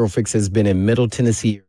Fix has been in Middle Tennessee.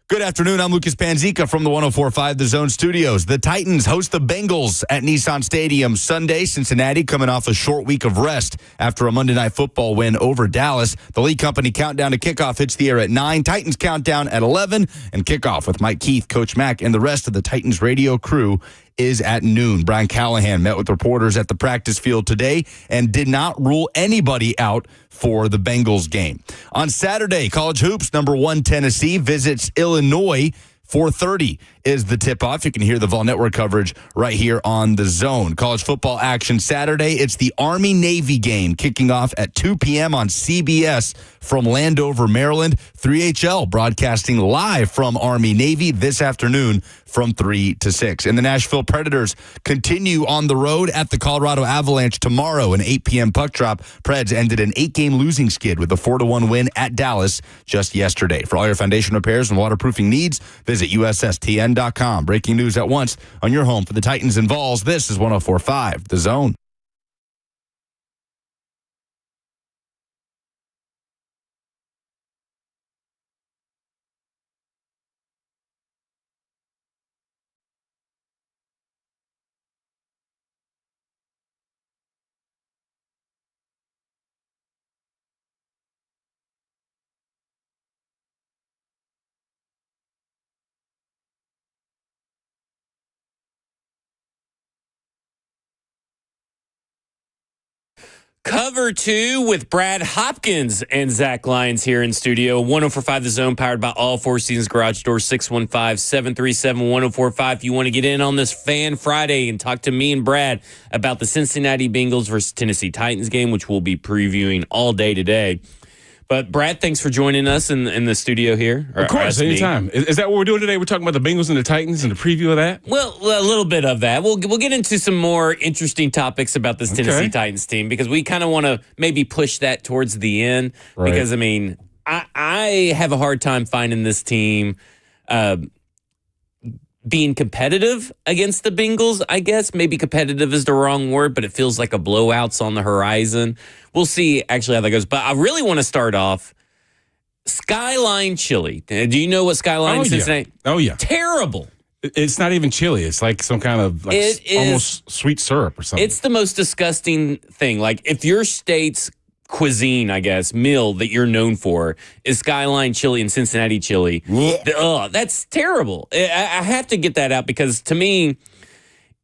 Good afternoon. I'm Lucas Panzica from the 104.5 The Zone Studios. The Titans host the Bengals at Nissan Stadium Sunday. Cincinnati coming off a short week of rest after a Monday Night Football win over Dallas. The Lee Company countdown to kickoff hits the air at 9. Titans countdown at 11. And kickoff with Mike Keith, Coach Mack, and the rest of the Titans radio crew is at noon. Brian Callahan met with reporters at the practice field today and did not rule anybody out for the Bengals game. On Saturday, college hoops, number 1 Tennessee visits Illinois. 4:30 is the tip-off. You can hear the Vol Network coverage right here on The Zone. College football action Saturday. It's the Army-Navy game kicking off at 2 p.m. on CBS from Landover, Maryland. 3HL broadcasting live from Army-Navy this afternoon from 3 to 6. And the Nashville Predators continue on the road at the Colorado Avalanche tomorrow. An 8 p.m. puck drop. Preds ended an 8-game losing skid with a 4-1 win at Dallas just yesterday. For all your foundation repairs and waterproofing needs, visit USSTN.com. Breaking news at once on your home for the Titans and Vols. This is 104.5 The Zone. Cover 2 with Brad Hopkins and Zach Lyons here in studio. 104.5 The Zone, powered by All Four Seasons Garage Doors, 615-737-1045. If you want to get in on this Fan Friday and talk to me and Brad about the Cincinnati Bengals versus Tennessee Titans game, which we'll be previewing all day today. But, Brad, thanks for joining us in the studio here. Of course, anytime. Is that what we're doing today? We're talking about the Bengals and the Titans and the preview of that? Well, a little bit of that. We'll get into some more interesting topics about this Tennessee Titans team because we kind of want to maybe push that towards the end. Right. Because, I mean, I have a hard time finding this team being competitive against the Bengals, I guess. Maybe competitive is the wrong word, but it feels like a blowout's on the horizon. We'll see actually how that goes. But I really want to start off Skyline chili. Do you know what Skyline is? Cincinnati? Oh, yeah. Terrible. It's not even chili. It's like some kind of almost sweet syrup or something. It's the most disgusting thing. Like if your state's cuisine, I guess, meal that you're known for is Skyline chili and Cincinnati chili. That's terrible. I have to get that out because to me,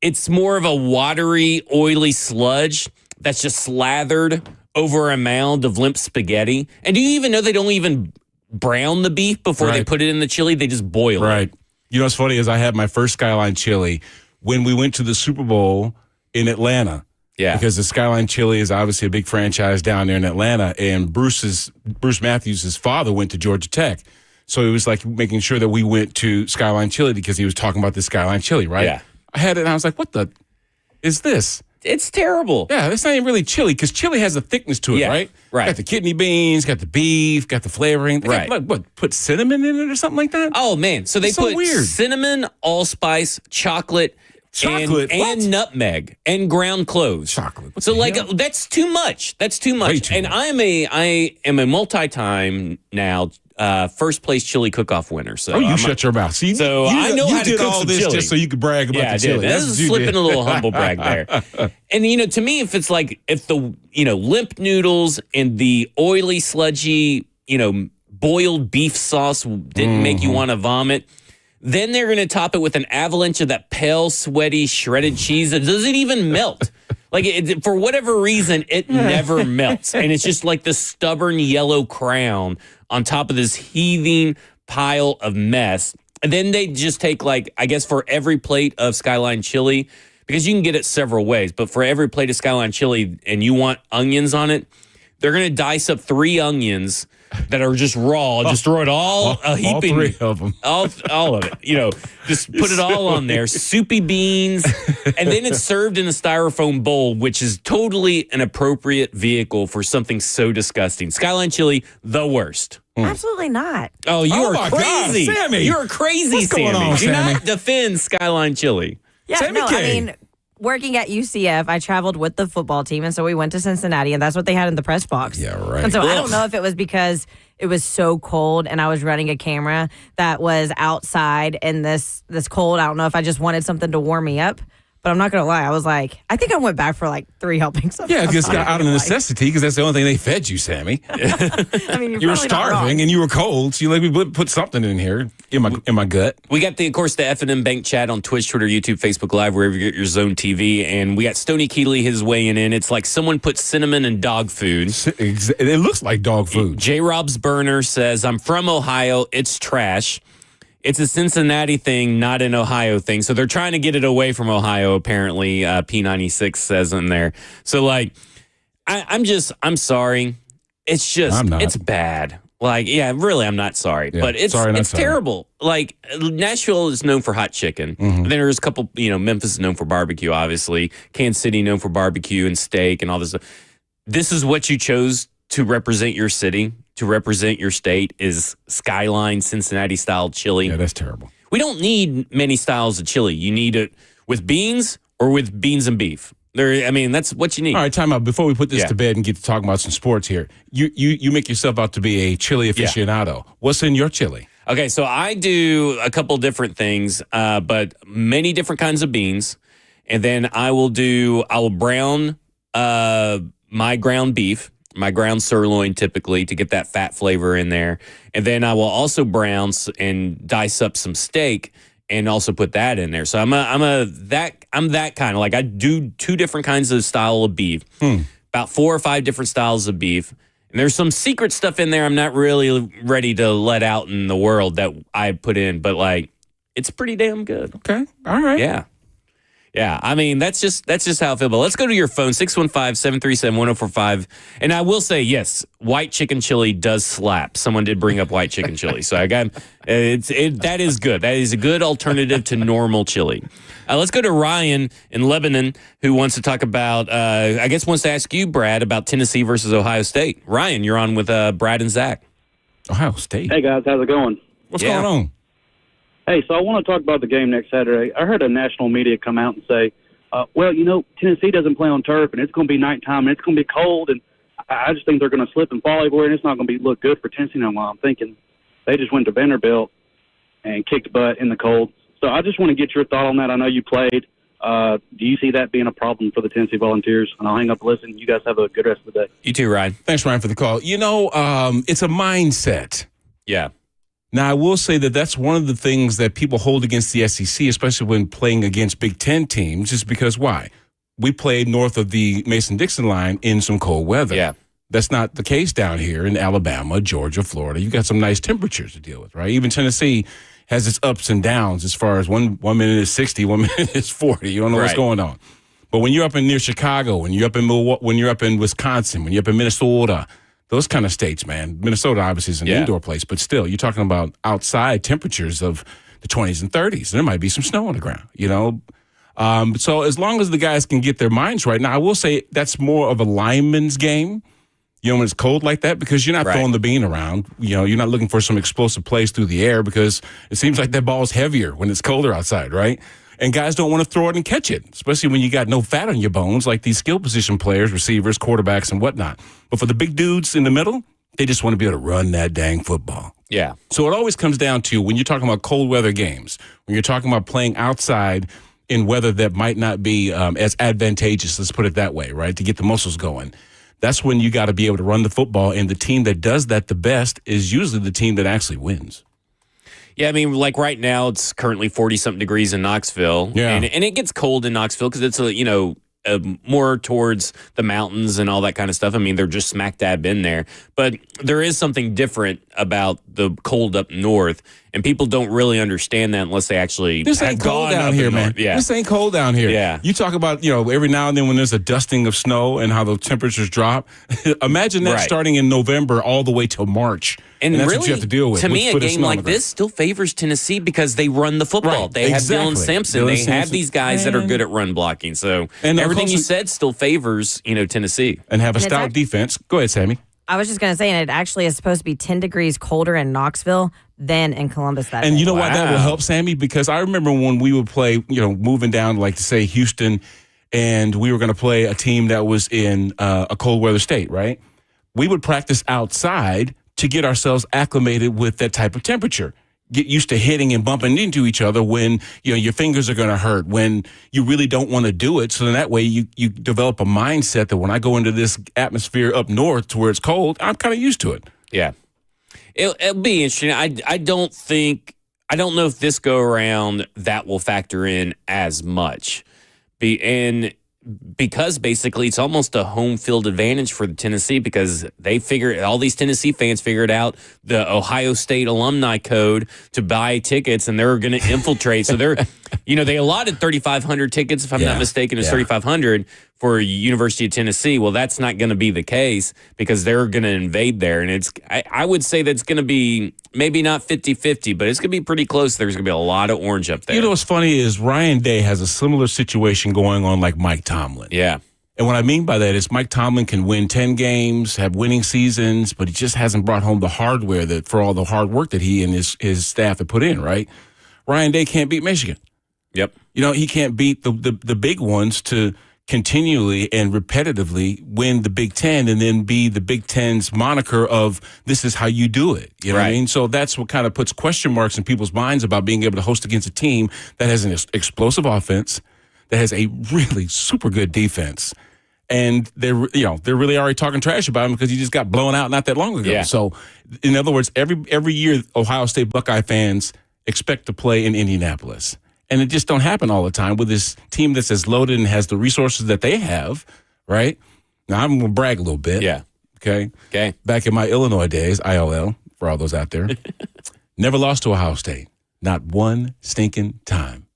it's more of a watery, oily sludge that's just slathered over a mound of limp spaghetti. And do you even know they don't even brown the beef before they put it in the chili? They just boil it. Right. You know what's funny is I had my first Skyline chili when we went to the Super Bowl in Atlanta. Yeah. Because the Skyline Chili is obviously a big franchise down there in Atlanta, and Bruce Matthews' father went to Georgia Tech. So it was like making sure that we went to Skyline Chili because he was talking about the Skyline Chili, right? Yeah. I had it, and I was like, what the is this? It's terrible. Yeah, it's not even really chili because chili has a thickness to it, right? Right. Got the kidney beans, got the beef, got the flavoring. They got, what, put cinnamon in it or something like that? Oh, man. So they put cinnamon, allspice, chocolate, and nutmeg and ground cloves. Chocolate. So that's too much. That's too much. And I am a multi-time now first place chili cook-off winner. So shut your mouth. See, I know how to cook all this chili just so you could brag about the chili. This is slipping a little humble brag there. And to me, if the limp noodles and the oily, sludgy, boiled beef sauce didn't make you want to vomit. Then they're going to top it with an avalanche of that pale, sweaty, shredded cheese that doesn't even melt. For whatever reason, it never melts. And it's just like the stubborn yellow crown on top of this heaving pile of mess. And then they just take, I guess for every plate of Skyline chili, because you can get it several ways, but for every plate of Skyline chili and you want onions on it, they're going to dice up 3 onions that are just raw, just throw it all heaping. All 3 of them. All of it. Just put it all on there. Soupy beans. And then it's served in a styrofoam bowl, which is totally an appropriate vehicle for something so disgusting. Skyline chili, the worst. Absolutely not. Oh, you are crazy. God, Sammy. You're crazy, What's Sammy. going on, Do Sammy? not defend Skyline chili. Yeah, Sammy K. working at UCF, I traveled with the football team, and so we went to Cincinnati, and that's what they had in the press box. Yeah, right. And so I don't know if it was because it was so cold and I was running a camera that was outside in this cold. I don't know if I just wanted something to warm me up. But I'm not going to lie. I was like, I think I went back for like 3 helpings. Yeah, because out of necessity, because that's the only thing they fed you, Sammy. I mean, you were starving and you were cold, so you me put something in here in my gut. We got of course, the F&M Bank chat on Twitch, Twitter, YouTube, Facebook Live, wherever you get your Zone TV, and we got Stoney Keeley, his weighing in. It's like someone put cinnamon in dog food. It looks like dog food. J. Rob's Burner says, "I'm from Ohio. It's trash. It's a Cincinnati thing, not an Ohio thing." So they're trying to get it away from Ohio, apparently, P96 says in there. So, like, I'm sorry. It's bad. Like, yeah, really, I'm not sorry. Yeah, but it's terrible. Like, Nashville is known for hot chicken. Mm-hmm. Then there's a couple, Memphis is known for barbecue, obviously. Kansas City known for barbecue and steak and all this stuff. This is what you chose to represent your city, to represent your state, is Skyline Cincinnati-style chili. Yeah, that's terrible. We don't need many styles of chili. You need it with beans or with beans and beef. That's what you need. All right, time out. Before we put this to bed and get to talking about some sports here, you make yourself out to be a chili aficionado. Yeah. What's in your chili? Okay, so I do a couple different things, but many different kinds of beans. And then I will brown my ground beef, my ground sirloin typically, to get that fat flavor in there. And then I will also brown and dice up some steak and also put that in there. So I'm that kind of, like, I do 2 different kinds of style of beef, about 4 or 5 different styles of beef. And there's some secret stuff in there I'm not really ready to let out in the world that I put in, but, like, it's pretty damn good. Okay. All right. Yeah. Yeah, I mean, that's just how I feel. But let's go to your phone, 615-737-1045. And I will say, yes, white chicken chili does slap. Someone did bring up white chicken chili. So I got that is good. That is a good alternative to normal chili. Let's go to Ryan in Lebanon, who wants to talk about, wants to ask you, Brad, about Tennessee versus Ohio State. Ryan, you're on with Brad and Zach. Ohio State. Hey, guys. How's it going? What's going on? Hey, so I want to talk about the game next Saturday. I heard a national media come out and say, Tennessee doesn't play on turf, and it's going to be nighttime, and it's going to be cold, and I just think they're going to slip and fall everywhere, and it's not going to look good for Tennessee. Now, I'm thinking they just went to Vanderbilt and kicked butt in the cold. So I just want to get your thought on that. I know you played. Do you see that being a problem for the Tennessee Volunteers? And I'll hang up and listen. You guys have a good rest of the day. You too, Ryan. Thanks, Ryan, for the call. It's a mindset. Yeah. Now, I will say that that's one of the things that people hold against the SEC, especially when playing against Big Ten teams, is because why? We played north of the Mason-Dixon line in some cold weather. Yeah. That's not the case down here in Alabama, Georgia, Florida. You got some nice temperatures to deal with, right? Even Tennessee has its ups and downs as far as one minute is 60, 1 minute is 40. You don't know what's going on. But when you're up in near Chicago, when you're up in Milwaukee, when you're up in Wisconsin, when you're up in Minnesota, those kind of states, man. Minnesota obviously is an indoor place, but still, you're talking about outside temperatures of the 20s and 30s. There might be some snow on the ground, So as long as the guys can get their minds right. Now, I will say that's more of a lineman's game, when it's cold like that, because you're not throwing the bean around. You're not looking for some explosive plays through the air because it seems like that ball's heavier when it's colder outside, right? And guys don't want to throw it and catch it, especially when you got no fat on your bones like these skill position players, receivers, quarterbacks, and whatnot. But for the big dudes in the middle, they just want to be able to run that dang football. Yeah. So it always comes down to when you're talking about cold weather games, when you're talking about playing outside in weather that might not be as advantageous, let's put it that way, right, to get the muscles going. That's when you got to be able to run the football, and the team that does that the best is usually the team that actually wins. Yeah, I mean, like right now, it's currently 40-something degrees in Knoxville. Yeah. And it gets cold in Knoxville because it's, more towards the mountains and all that kind of stuff. I mean, they're just smack dab in there. But there is something different about the cold up north, and people don't really understand that unless they actually This ain't cold down here, man. Yeah. This ain't cold down here. Yeah. You talk about, every now and then when there's a dusting of snow and how the temperatures drop. Imagine that starting in November all the way till March. And that's really, what you have to deal with. To me, a game like this still favors Tennessee because they run the football. They have Dylan Sampson. They have these guys that are good at run blocking. So everything you said still favors, Tennessee. And have a stout defense. Go ahead, Sammy. I was just going to say, and it actually is supposed to be 10 degrees colder in Knoxville than in Columbus that And you know why that will help, Sammy? Because I remember when we would play, moving down, like to say Houston and we were going to play a team that was in a cold weather state, right? We would practice outside to get ourselves acclimated with that type of temperature. Get used to hitting and bumping into each other when your fingers are going to hurt, when you really don't want to do it. So then that way you develop a mindset that when I go into this atmosphere up north to where it's cold, I'm kind of used to it. Yeah. It'll be interesting. I don't know if this go around that will factor in as much. Because basically it's almost a home field advantage for the Tennessee, because all these Tennessee fans figured out the Ohio State alumni code to buy tickets, and they're going to infiltrate. So they allotted 3,500 tickets, if I'm not mistaken. It's 3,500 for University of Tennessee. Well, that's not going to be the case because they're going to invade there. And I would say that's going to be maybe not 50-50, but it's going to be pretty close. There's going to be a lot of orange up there. You know what's funny is Ryan Day has a similar situation going on like Mike Tomlin. Yeah. And what I mean by that is Mike Tomlin can win 10 games, have winning seasons, but he just hasn't brought home the hardware that for all the hard work that he and his staff have put in, right? Ryan Day can't beat Michigan. Yep. He can't beat the big ones to continually and repetitively win the Big Ten and then be the Big Ten's moniker of this is how you do it. You know what I mean? So that's what kind of puts question marks in people's minds about being able to host against a team that has an explosive offense, that has a really super good defense. And they're really already talking trash about him because he just got blown out not that long ago. Yeah. So in other words, every year Ohio State Buckeye fans expect to play in Indianapolis. And it just don't happen all the time with this team that's as loaded and has the resources that they have, right? Now, I'm going to brag a little bit. Yeah. Okay? Okay. Back in my Illinois days, ILL, for all those out there, never lost to Ohio State. Not one stinking time.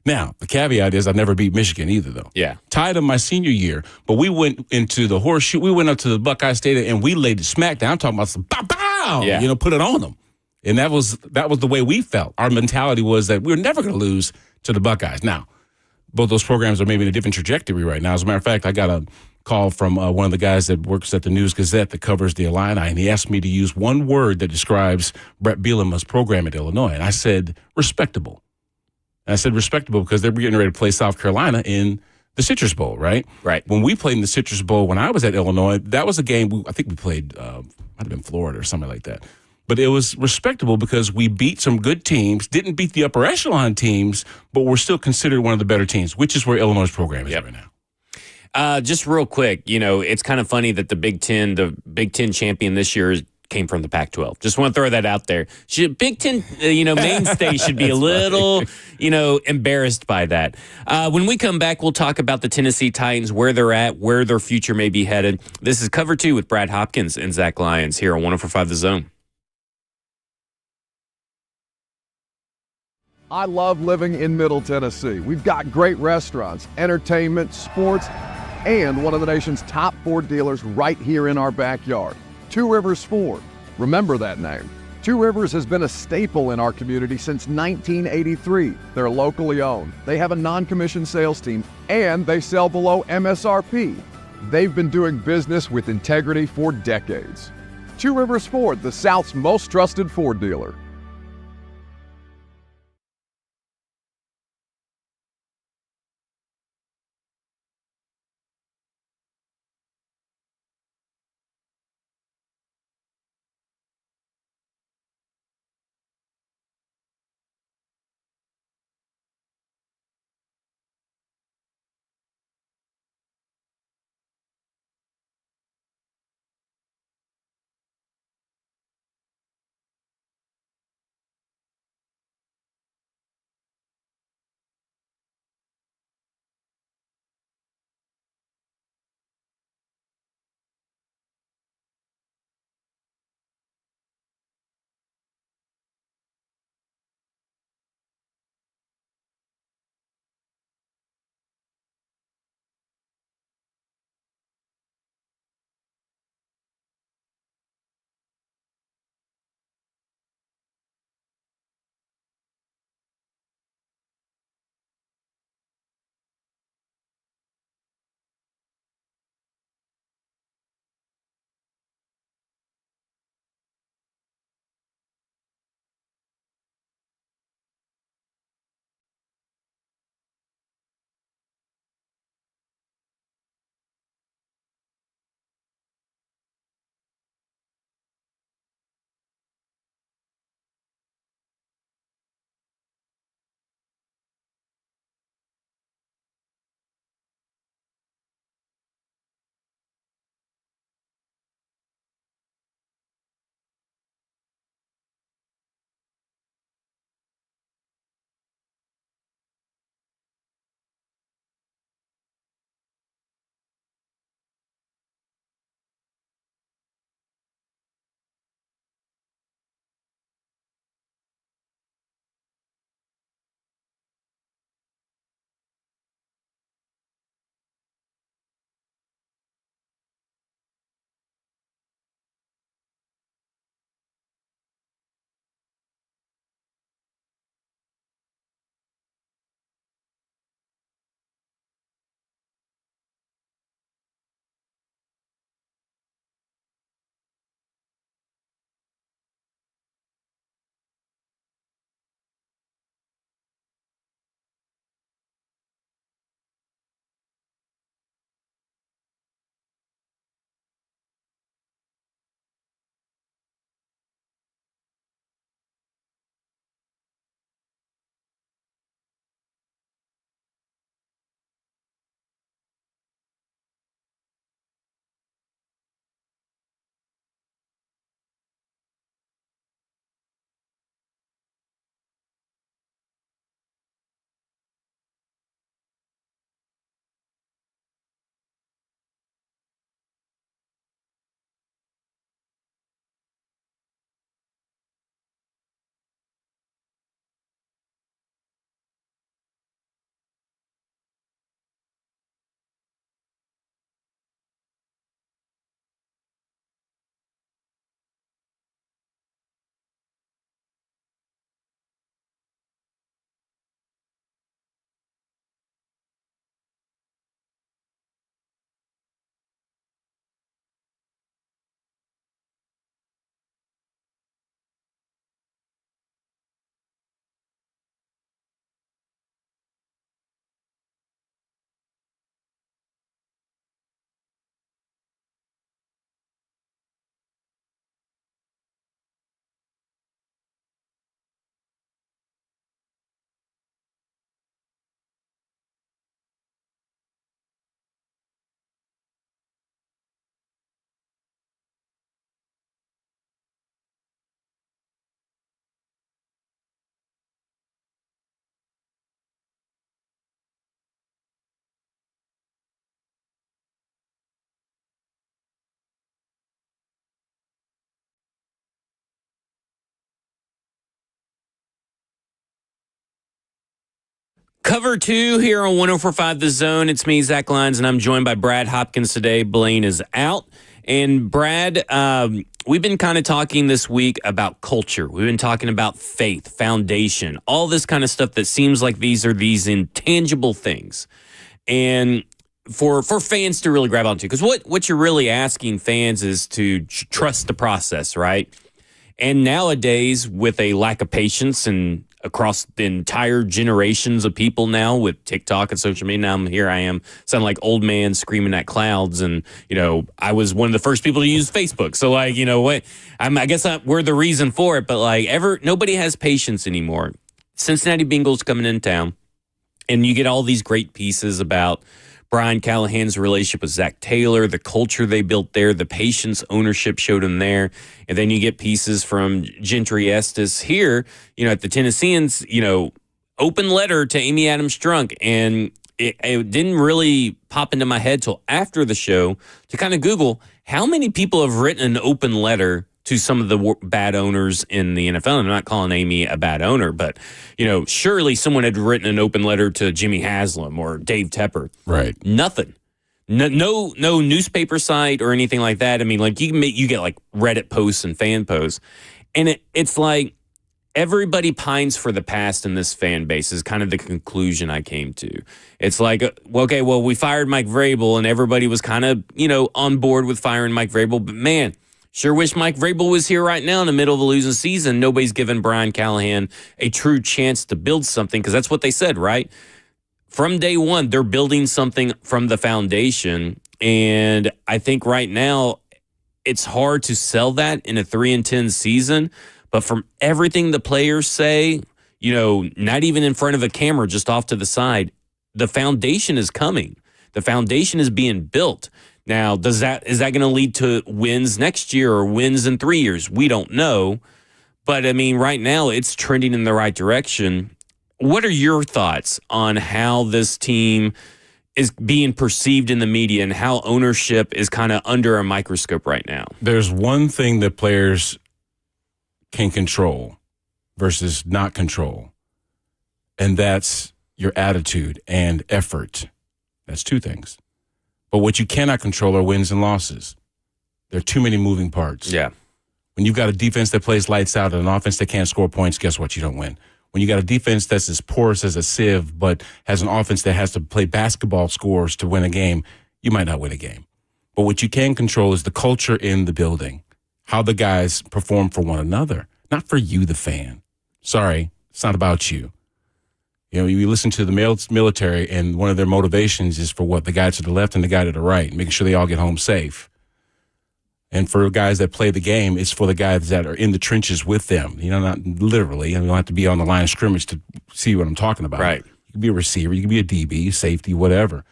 Now, the caveat is I never beat Michigan either, though. Yeah. Tied them my senior year, but we went into the horseshoe. We went up to the Buckeye Stadium, and we laid the smack down. I'm talking about some bow, Yeah. put it on them. And that was the way we felt. Our mentality was that we were never going to lose to the Buckeyes. Now, both those programs are maybe in a different trajectory right now. As a matter of fact, I got a call from one of the guys that works at the News Gazette that covers the Illini, and he asked me to use one word that describes Brett Bielema's program at Illinois. And I said, respectable. And I said respectable because they're getting ready to play South Carolina in the Citrus Bowl, right? Right. When we played in the Citrus Bowl when I was at Illinois, that was a game, I think we played, might have been Florida or something like that. But it was respectable because we beat some good teams, didn't beat the upper echelon teams, but we're still considered one of the better teams, which is where Illinois' program is right now. Just real quick, it's kind of funny that the Big Ten champion this year came from the Pac-12. Just want to throw that out there. Big Ten, mainstay should be a little, embarrassed by that. When we come back, we'll talk about the Tennessee Titans, where they're at, where their future may be headed. This is Cover 2 with Brad Hopkins and Zach Lyons here on 104.5 The Zone. I love living in Middle Tennessee. We've got great restaurants, entertainment, sports, and one of the nation's top Ford dealers right here in our backyard. Two Rivers Ford. Remember that name. Two Rivers has been a staple in our community since 1983. They're locally owned. They have a non-commissioned sales team, and they sell below MSRP. They've been doing business with integrity for decades. Two Rivers Ford, the South's most trusted Ford dealer. Cover 2 here on 104.5 The Zone. It's me, Zach Lyons, and I'm joined by Brad Hopkins today. Blaine is out. And Brad, we've been kind of talking this week about culture. We've been talking about faith, foundation, all this kind of stuff that seems like these are these intangible things. And for fans to really grab onto, because what you're really asking fans is to trust the process, right? And nowadays, with a lack of patience and across the entire generations of people now with TikTok and social media, now I am sounding like old man screaming at clouds. And, I was one of the first people to use Facebook. So, I guess we're the reason for it. But, nobody has patience anymore. Cincinnati Bengals coming in town, and you get all these great pieces about Brian Callahan's relationship with Zach Taylor, the culture they built there, the patience ownership showed him there. And then you get pieces from Gentry Estes here, at the Tennesseans, open letter to Amy Adams Strunk. And it didn't really pop into my head till after the show to kind of Google how many people have written an open letter to some of the bad owners in the NFL. I'm not calling Amy a bad owner, but, surely someone had written an open letter to Jimmy Haslam or Dave Tepper. Right. Nothing. No newspaper site or anything like that. I mean, you get Reddit posts and fan posts. And it's like everybody pines for the past in this fan base is kind of the conclusion I came to. It's like, okay, well, we fired Mike Vrabel and everybody was kind of, on board with firing Mike Vrabel. But man, sure wish Mike Vrabel was here right now in the middle of a losing season. Nobody's given Brian Callahan a true chance to build something, because that's what they said, right? From day one, they're building something from the foundation. And I think right now it's hard to sell that in a 3-10 season. But from everything the players say, not even in front of a camera, just off to the side, the foundation is coming. The foundation is being built. Now, is that going to lead to wins next year or wins in 3 years? We don't know. But, I mean, right now it's trending in the right direction. What are your thoughts on how this team is being perceived in the media and how ownership is kind of under a microscope right now? There's one thing that players can control versus not control, and that's your attitude and effort. That's two things. But what you cannot control are wins and losses. There are too many moving parts. Yeah. When you've got a defense that plays lights out and an offense that can't score points, guess what? You don't win. When you got a defense that's as porous as a sieve but has an offense that has to play basketball scores to win a game, you might not win a game. But what you can control is the culture in the building, how the guys perform for one another, not for you, the fan. Sorry, it's not about you. You listen to the military, and one of their motivations is for what? The guy to the left and the guy to the right, making sure they all get home safe. And for guys that play the game, it's for the guys that are in the trenches with them. Not literally. You don't have to be on the line of scrimmage to see what I'm talking about. Right. You can be a receiver, you can be a DB, safety, whatever.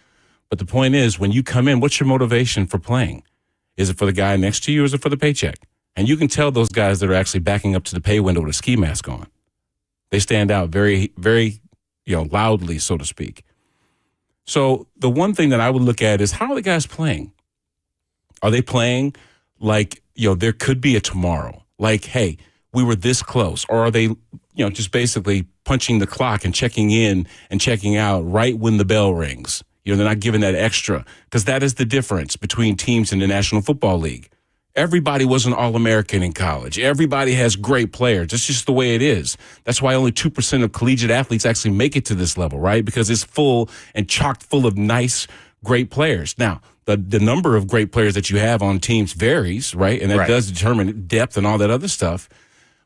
But the point is, when you come in, what's your motivation for playing? Is it for the guy next to you, or is it for the paycheck? And you can tell those guys that are actually backing up to the pay window with a ski mask on. They stand out very, very loudly, so to speak. So the one thing that I would look at is, how are the guys playing? Are they playing like, there could be a tomorrow? Like, hey, we were this close. Or are they, just basically punching the clock and checking in and checking out right when the bell rings? They're not giving that extra, because that is the difference between teams in the National Football League. Everybody was an All-American in college. Everybody has great players. That's just the way it is. That's why only 2% of collegiate athletes actually make it to this level, right? Because it's full and chock full of nice, great players. Now, the number of great players that you have on teams varies, right? And that does determine depth and all that other stuff.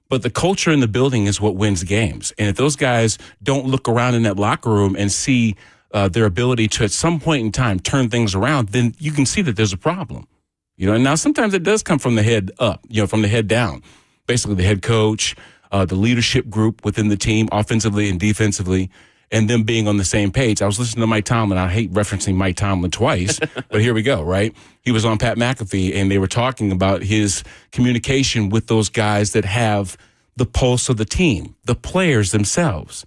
But the culture in the building is what wins games. And if those guys don't look around in that locker room and see their ability to, at some point in time, turn things around, then you can see that there's a problem. And now sometimes it does come from the head up, from the head down. Basically, the head coach, the leadership group within the team, offensively and defensively, and them being on the same page. I was listening to Mike Tomlin. I hate referencing Mike Tomlin twice, but here we go, right? He was on Pat McAfee, and they were talking about his communication with those guys that have the pulse of the team, the players themselves.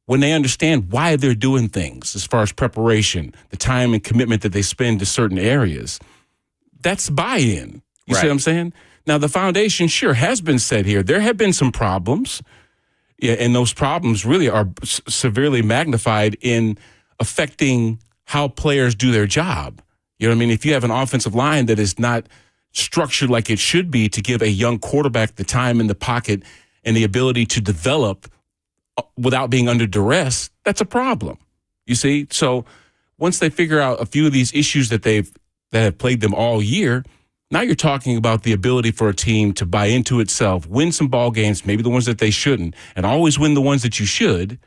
When they understand why they're doing things as far as preparation, the time and commitment that they spend to certain areas, that's buy-in. You see what I'm saying? Now, the foundation, sure, has been set here. There have been some problems. Yeah, and those problems really are severely magnified in affecting how players do their job. You know what I mean? If you have an offensive line that is not structured like it should be to give a young quarterback the time in the pocket and the ability to develop without being under duress, that's a problem. You see? So once they figure out a few of these issues that have plagued them all year, now you're talking about the ability for a team to buy into itself, win some ball games, maybe the ones that they shouldn't, and always win the ones that you should,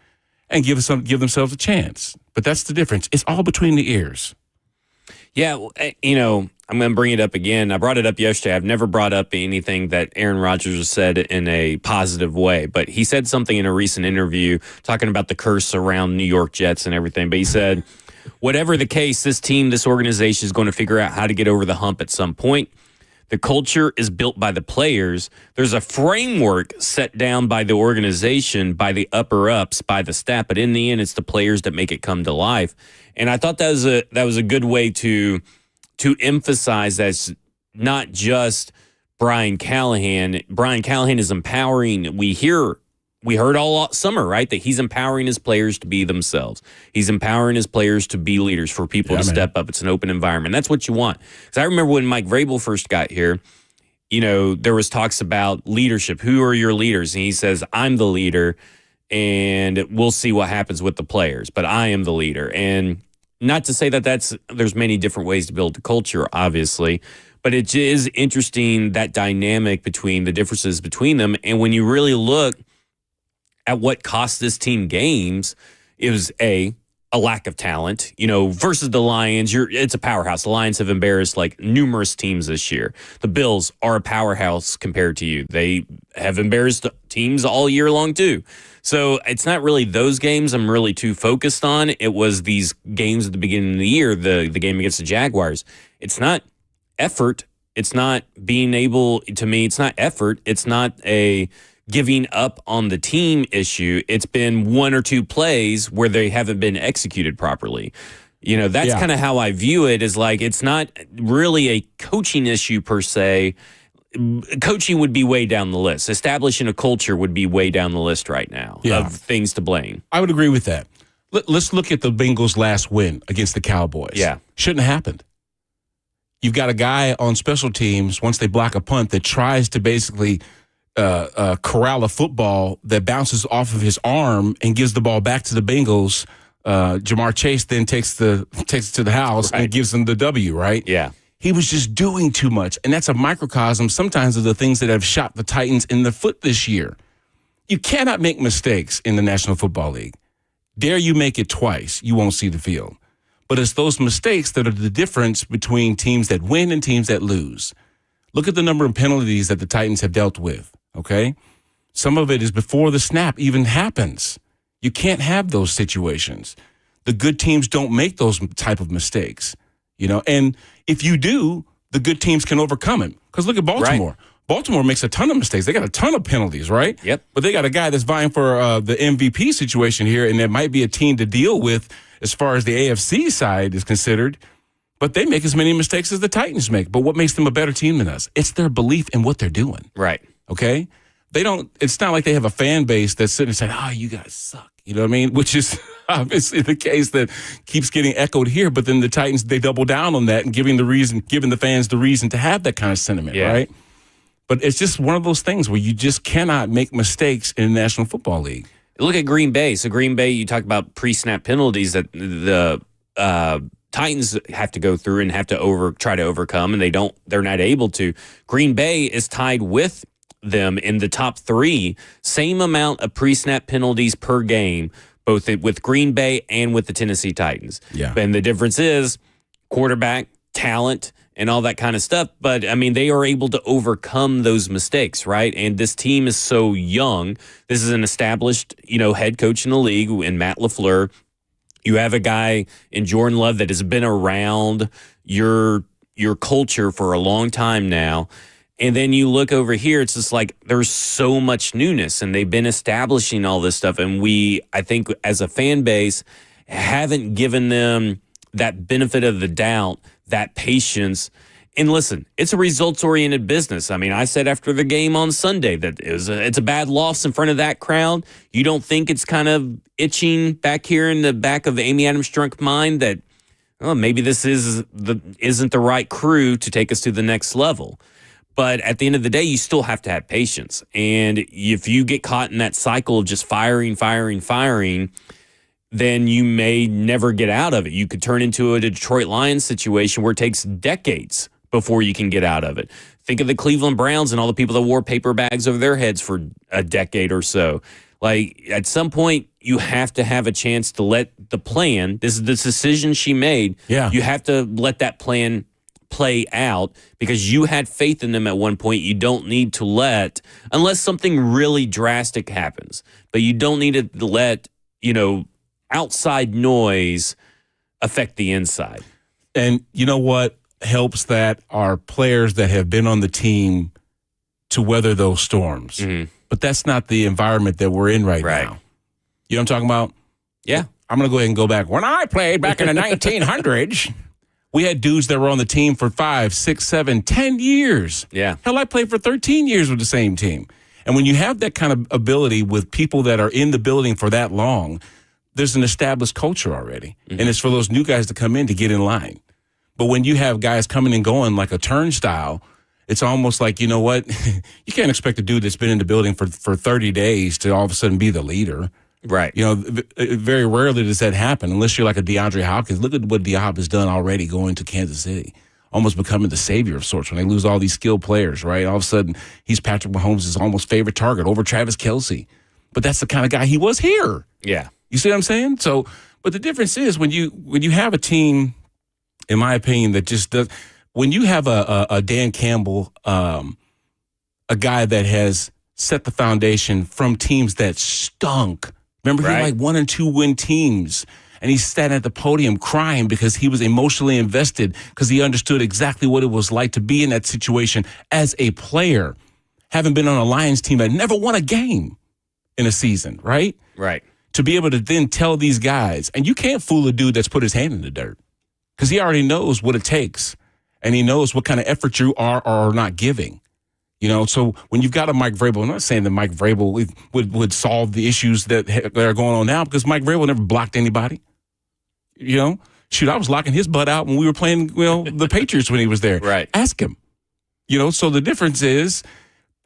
and give themselves a chance. But that's the difference. It's all between the ears. Yeah, I'm going to bring it up again. I brought it up yesterday. I've never brought up anything that Aaron Rodgers has said in a positive way, but he said something in a recent interview talking about the curse around New York Jets and everything. But he said, whatever the case, this team, this organization is going to figure out how to get over the hump at some point. The culture is built by the players. There's a framework set down by the organization, by the upper-ups, by the staff. But in the end, it's the players that make it come to life. And I thought that was a good way to emphasize that it's not just Brian Callahan. Brian Callahan is empowering. We heard all summer, right, that he's empowering his players to be themselves. He's empowering his players to be leaders, for people to step up. It's an open environment. That's what you want. Because I remember when Mike Vrabel first got here, there was talks about leadership. Who are your leaders? And he says, I'm the leader, and we'll see what happens with the players. But I am the leader. And not to say that there's many different ways to build a culture, obviously, but it is interesting, that dynamic between the differences between them. And when you really look at what cost this team games, it was a lack of talent, versus the Lions. It's a powerhouse. The Lions have embarrassed like numerous teams this year. The Bills are a powerhouse compared to you. They have embarrassed teams all year long too. So it's not really those games I'm really too focused on. It was these games at the beginning of the year, the game against the Jaguars. It's not effort. It's not being able, to me, it's not effort. It's not a giving up on the team issue. It's been one or two plays where they haven't been executed properly. That's kind of how I view it, is like, it's not really a coaching issue per se. Coaching would be way down the list. Establishing a culture would be way down the list right now of things to blame. I would agree with that. Let's look at the Bengals' last win against the Cowboys. Yeah. Shouldn't have happened. You've got a guy on special teams, once they block a punt, that tries to basically corral a football that bounces off of his arm and gives the ball back to the Bengals. Jamar Chase then takes it to the house and gives them the W, right? Yeah. He was just doing too much. And that's a microcosm sometimes of the things that have shot the Titans in the foot this year. You cannot make mistakes in the National Football League. Dare you make it twice, you won't see the field. But it's those mistakes that are the difference between teams that win and teams that lose. Look at the number of penalties that the Titans have dealt with, okay? Some of it is before the snap even happens. You can't have those situations. The good teams don't make those type of mistakes, and if you do, the good teams can overcome it. Because look at Baltimore. Right. Baltimore makes a ton of mistakes. They got a ton of penalties, right? Yep. But they got a guy that's vying for the MVP situation here, and there might be a team to deal with as far as the AFC side is considered. But they make as many mistakes as the Titans make. But what makes them a better team than us? It's their belief in what they're doing. Right. Okay? It's not like they have a fan base that's sitting and saying, oh, you guys suck. You know what I mean? Which is obviously the case that keeps getting echoed here. But then the Titans, they double down on that and giving the fans the reason to have that kind of sentiment, right? But it's just one of those things where you just cannot make mistakes in the National Football League. Look at Green Bay. So Green Bay, you talk about pre-snap penalties that the Titans have to go through and have to try to overcome, and they're not able to. Green Bay is tied with them in the top three, same amount of pre-snap penalties per game, both with Green Bay and with the Tennessee Titans. Yeah. And the difference is quarterback, talent, and all that kind of stuff. But, they are able to overcome those mistakes, right? And this team is so young. This is an established, head coach in the league in Matt LaFleur. You have a guy in Jordan Love that has been around your culture for a long time now. And then you look over here, it's just like there's so much newness, and they've been establishing all this stuff. And I think as a fan base, haven't given them that benefit of the doubt, that patience, And listen, it's a results-oriented business. I mean, I said after the game on Sunday that it's a bad loss in front of that crowd. You don't think it's kind of itching back here in the back of Amy Adams' drunk mind that, oh, maybe this isn't the right crew to take us to the next level. But at the end of the day, you still have to have patience. And if you get caught in that cycle of just firing, then you may never get out of it. You could turn into a Detroit Lions situation where it takes decades before you can get out of it. Think of the Cleveland Browns and all the people that wore paper bags over their heads for a decade or so. Like, at some point, you have to have a chance to let the plan, this is the decision she made, you have to let that plan play out because you had faith in them at one point. You don't need to let, unless something really drastic happens, but you don't need to let, outside noise affect the inside. And you know what helps that are players that have been on the team to weather those storms. Mm-hmm. But that's not the environment that we're in right now. You know what I'm talking about? Yeah. I'm going to go ahead and go back. When I played back in the 1900s, we had dudes that were on the team for 5, 6, 7, 10 years. Yeah. Hell, I played for 13 years with the same team. And when you have that kind of ability with people that are in the building for that long, there's an established culture already. Mm-hmm. And it's for those new guys to come in to get in line. But when you have guys coming and going like a turnstile, it's almost like, you know what? You can't expect a dude that's been in the building for 30 days to all of a sudden be the leader. Right. Very rarely does that happen unless you're like a DeAndre Hopkins. Look at what D-Hop has done already going to Kansas City, almost becoming the savior of sorts when they lose all these skilled players, right? All of a sudden, he's Patrick Mahomes' almost favorite target over Travis Kelce. But that's the kind of guy he was here. Yeah. You see what I'm saying? So, but the difference is when you have a team, in my opinion, that just does, when you have a Dan Campbell, a guy that has set the foundation from teams that stunk. Remember, he had like 1 and 2 win teams, and he sat at the podium crying because he was emotionally invested because he understood exactly what it was like to be in that situation as a player, having been on a Lions team that never won a game in a season, right? Right. To be able to then tell these guys, and you can't fool a dude that's put his hand in the dirt because he already knows what it takes, and he knows what kind of effort you are or are not giving. So when you've got a Mike Vrabel, I'm not saying that Mike Vrabel would solve the issues that are going on now because Mike Vrabel never blocked anybody. Shoot, I was locking his butt out when we were playing, the Patriots when he was there. Right. Ask him. So the difference is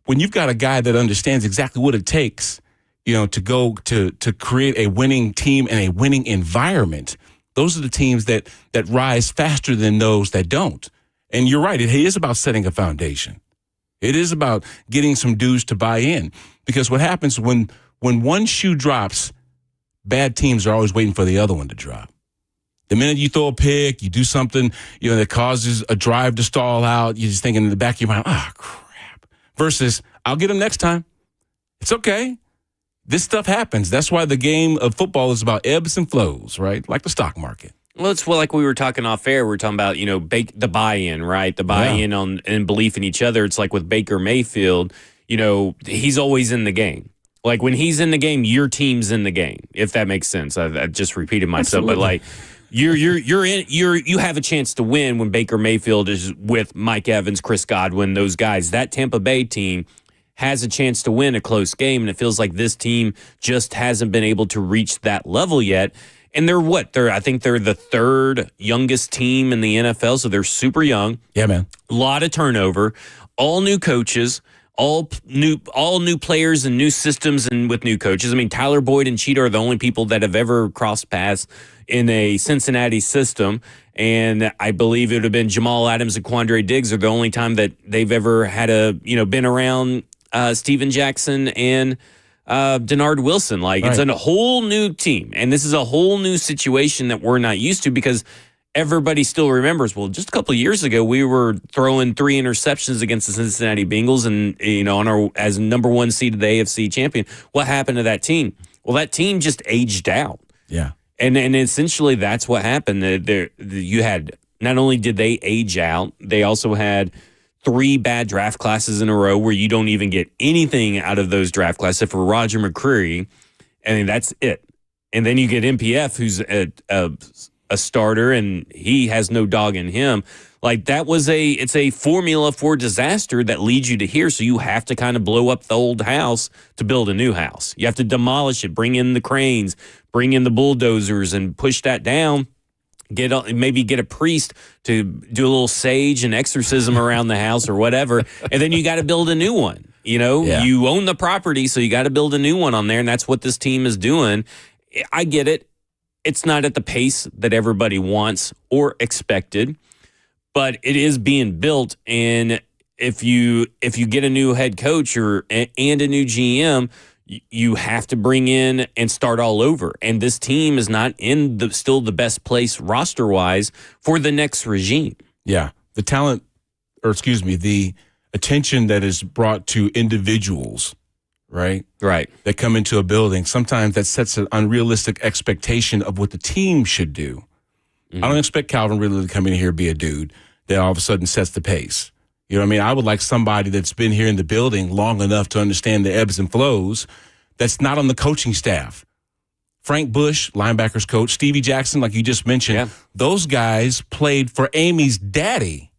when you've got a guy that understands exactly what it takes, to go to create a winning team and a winning environment, those are the teams that rise faster than those that don't. And you're right, it is about setting a foundation. It is about getting some dudes to buy in. Because what happens when one shoe drops, bad teams are always waiting for the other one to drop. The minute you throw a pick, you do something, that causes a drive to stall out, you're just thinking in the back of your mind, crap. Versus, I'll get him next time. It's okay. This stuff happens. That's why the game of football is about ebbs and flows, right? Like the stock market. Well, it's like we were talking off air. We were talking about, the buy-in, right? The buy-in and belief in each other. It's like with Baker Mayfield, he's always in the game. Like when he's in the game, your team's in the game, if that makes sense. I just repeated myself, Absolutely. But like you have a chance to win when Baker Mayfield is with Mike Evans, Chris Godwin, those guys. That Tampa Bay team has a chance to win a close game, and it feels like this team just hasn't been able to reach that level yet. And I think they're the third youngest team in the NFL, so they're super young. Yeah, man. A lot of turnover, all new coaches, all new players and new systems and with new coaches. I mean, Tyler Boyd and Cheetah are the only people that have ever crossed paths in a Cincinnati system. And I believe it would have been Jamal Adams and Quandre Diggs are the only time that they've ever had been around Steven Jackson and Denard Wilson. Like, it's a whole new team. And this is a whole new situation that we're not used to because everybody still remembers, well, just a couple of years ago, we were throwing 3 interceptions against the Cincinnati Bengals and, as number 1 seed of the AFC champion. What happened to that team? Well, that team just aged out. Yeah. And essentially that's what happened. You had, not only did they age out, they also had 3 bad draft classes in a row where you don't even get anything out of those draft classes for Roger McCreary, and that's it. And then you get MPF, who's a starter, and he has no dog in him. Like it's a formula for disaster that leads you to here. So you have to kind of blow up the old house to build a new house. You have to demolish it, bring in the cranes, bring in the bulldozers and push that down. Maybe get a priest to do a little sage and exorcism around the house or whatever. And then you got to build a new one. You own the property, so you got to build a new one on there. And that's what this team is doing. I get it. It's not at the pace that everybody wants or expected, but it is being built. And if you get a new head coach and a new GM, you have to bring in and start all over. And this team is not in still the best place roster-wise for the next regime. Yeah. The talent, the attention that is brought to individuals, right? Right. That come into a building, sometimes that sets an unrealistic expectation of what the team should do. Mm-hmm. I don't expect Calvin Ridley to come in here and be a dude that all of a sudden sets the pace. You know what I mean? I would like somebody that's been here in the building long enough to understand the ebbs and flows that's not on the coaching staff. Frank Bush, linebackers coach, Stevie Jackson, like you just mentioned, those guys played for Amy's daddy.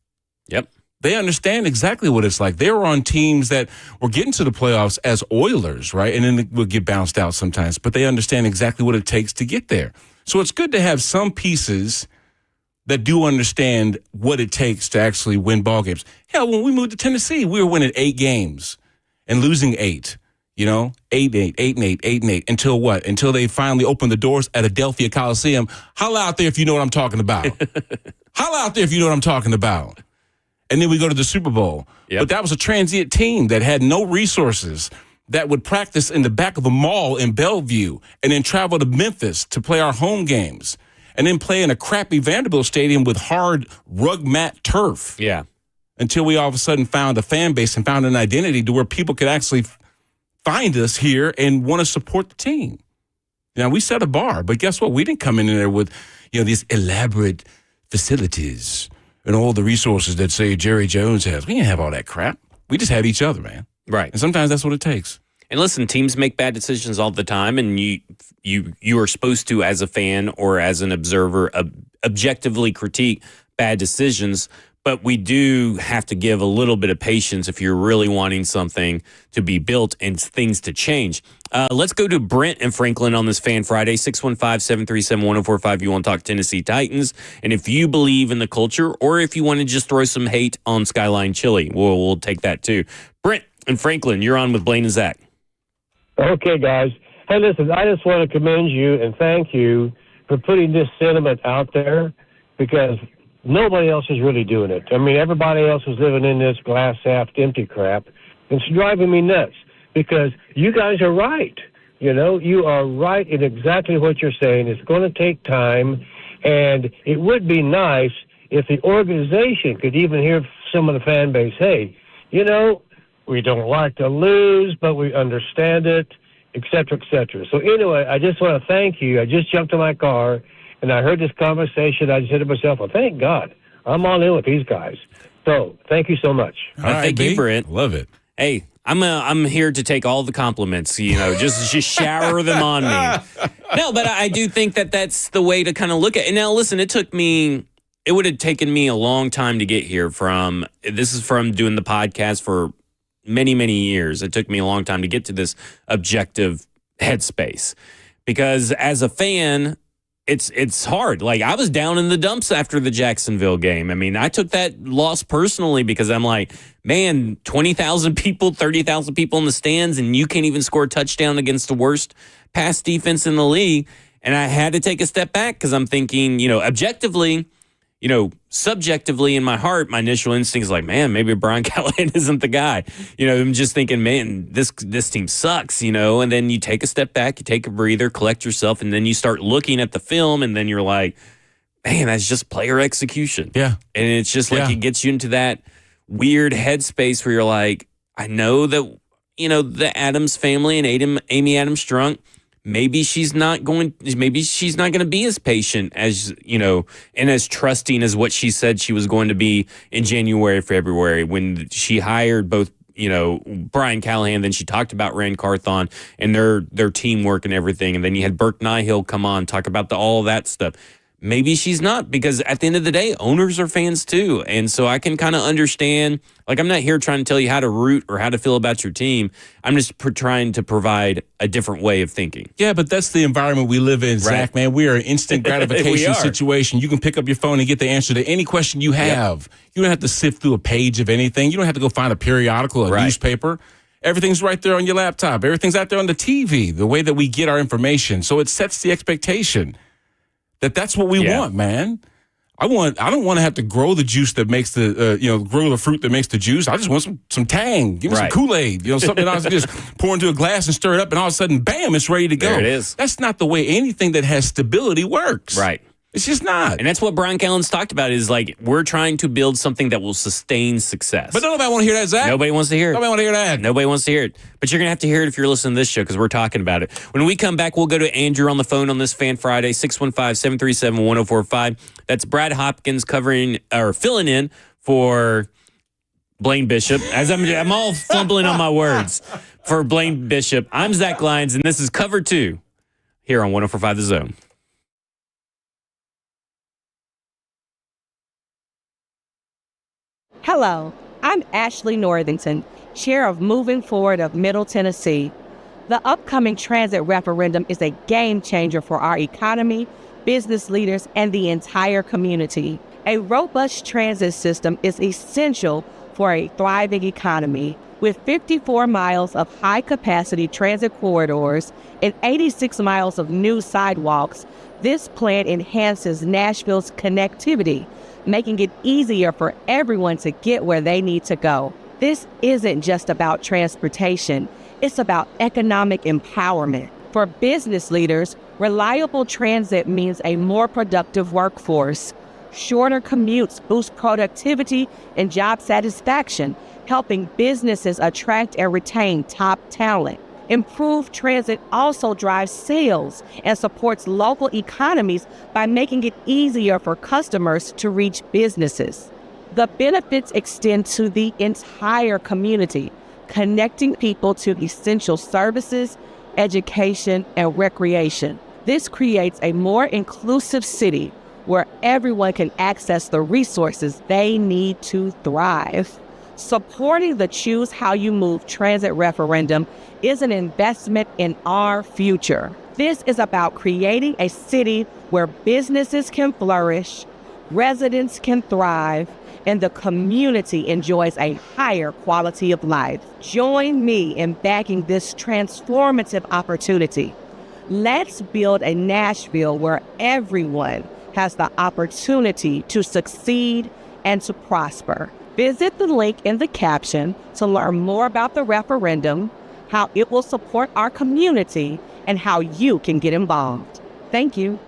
Yep. They understand exactly what it's like. They were on teams that were getting to the playoffs as Oilers, right? And then they would get bounced out sometimes, but they understand exactly what it takes to get there. So it's good to have some pieces that do understand what it takes to actually win ball games. Hell, when we moved to Tennessee, we were winning 8 games and losing 8. 8-8, 8-8, 8-8. Until what? Until they finally opened the doors at Adelphia Coliseum. Holla out there if you know what I'm talking about. Holla out there if you know what I'm talking about. And then we go to the Super Bowl. Yep. But that was a transient team that had no resources, that would practice in the back of a mall in Bellevue and then travel to Memphis to play our home games. And then play in a crappy Vanderbilt stadium with hard rug mat turf. Yeah. Until we all of a sudden found a fan base and found an identity to where people could actually find us here and want to support the team. Now, we set a bar, but guess what? We didn't come in there with, these elaborate facilities and all the resources that, say, Jerry Jones has. We didn't have all that crap. We just had each other, man. Right. And sometimes that's what it takes. And listen, teams make bad decisions all the time, and you are supposed to, as a fan or as an observer, objectively critique bad decisions. But we do have to give a little bit of patience if you're really wanting something to be built and things to change. Let's go to Brent and Franklin on this Fan Friday, 615-737-1045. You want to talk Tennessee Titans. And if you believe in the culture or if you want to just throw some hate on Skyline Chili, we'll take that too. Brent and Franklin, you're on with Blaine and Zach. Okay, guys. Hey, listen, I just want to commend you and thank you for putting this sentiment out there because nobody else is really doing it. I mean, everybody else is living in this glass half empty crap. It's driving me nuts because you guys are right. You are right in exactly what you're saying. It's going to take time, and it would be nice if the organization could even hear some of the fan base, hey, we don't like to lose, but we understand it, et cetera, et cetera. So anyway, I just want to thank you. I just jumped in my car, and I heard this conversation. I just said to myself, well, thank God. I'm all in with these guys. So thank you so much. All right, thank you, Brent. Love it. Hey, I'm here to take all the compliments, just shower them on me. No, but I do think that that's the way to kind of look at it. Now, listen, it would have taken me a long time to get here this is from doing the podcast for many, many years. It took me a long time to get to this objective headspace because as a fan, it's hard. Like, I was down in the dumps after the Jacksonville game. I mean, I took that loss personally because I'm like, man, 20,000 people, 30,000 people in the stands, and you can't even score a touchdown against the worst pass defense in the league. And I had to take a step back because I'm thinking, objectively, subjectively in my heart, my initial instinct is like, man, maybe Brian Callahan isn't the guy. I'm just thinking, man, this team sucks, and then you take a step back, you take a breather, collect yourself, and then you start looking at the film, and then you're like, man, that's just player execution. Yeah. And it's just like it gets you into that weird headspace where you're like, I know that, the Adams family and Amy Adams Strunk, maybe she's not going to be as patient as, and as trusting as what she said she was going to be in January, February, when she hired both, Brian Callahan, then she talked about Rand Carthon and their teamwork and everything. And then you had Burke Nihill come on, talk about all that stuff. maybe she's not, because at the end of the day, owners are fans too. And so I can kind of understand, like, I'm not here trying to tell you how to root or how to feel about your team. I'm just trying to provide a different way of thinking. Yeah, but that's the environment we live in, Zach, man. We are an instant gratification situation. You can pick up your phone and get the answer to any question you have. Yep. You don't have to sift through a page of anything. You don't have to go find a periodical or newspaper. Everything's right there on your laptop. Everything's out there on the TV, the way that we get our information. So it sets the expectation that's what we want, man. I don't want to have to grow the juice that makes the, grow the fruit that makes the juice. I just want some tang. Give me some Kool-Aid, something I can just pour into a glass and stir it up, and all of a sudden, bam, it's ready to go. There it is. That's not the way anything that has stability works. Right. It's just not. And that's what Brian Callahan's talked about, is like, we're trying to build something that will sustain success. But nobody want to hear that, Zach. Nobody wants to hear it. Nobody want to hear that. Nobody wants to hear it. But you're going to have to hear it if you're listening to this show, because we're talking about it. When we come back, we'll go to Andrew on the phone on this Fan Friday, 615-737-1045. That's Brad Hopkins filling in for Blaine Bishop. As I'm all fumbling on my words for Blaine Bishop. I'm Zach Lyons, and this is Cover 2 here on 1045 The Zone. Hello, I'm Ashley Northington, Chair of Moving Forward of Middle Tennessee. The upcoming transit referendum is a game changer for our economy, business leaders, and the entire community. A robust transit system is essential for a thriving economy. With 54 miles of high-capacity transit corridors and 86 miles of new sidewalks, this plan enhances Nashville's connectivity, making it easier for everyone to get where they need to go. This isn't just about transportation, it's about economic empowerment. For business leaders, reliable transit means a more productive workforce. Shorter commutes boost productivity and job satisfaction, helping businesses attract and retain top talent. Improved transit also drives sales and supports local economies by making it easier for customers to reach businesses. The benefits extend to the entire community, connecting people to essential services, education, and recreation. This creates a more inclusive city where everyone can access the resources they need to thrive. Supporting the Choose How You Move transit referendum is an investment in our future. This is about creating a city where businesses can flourish, residents can thrive, and the community enjoys a higher quality of life. Join me in backing this transformative opportunity. Let's build a Nashville where everyone has the opportunity to succeed and to prosper. Visit the link in the caption to learn more about the referendum, how it will support our community, and how you can get involved. Thank you.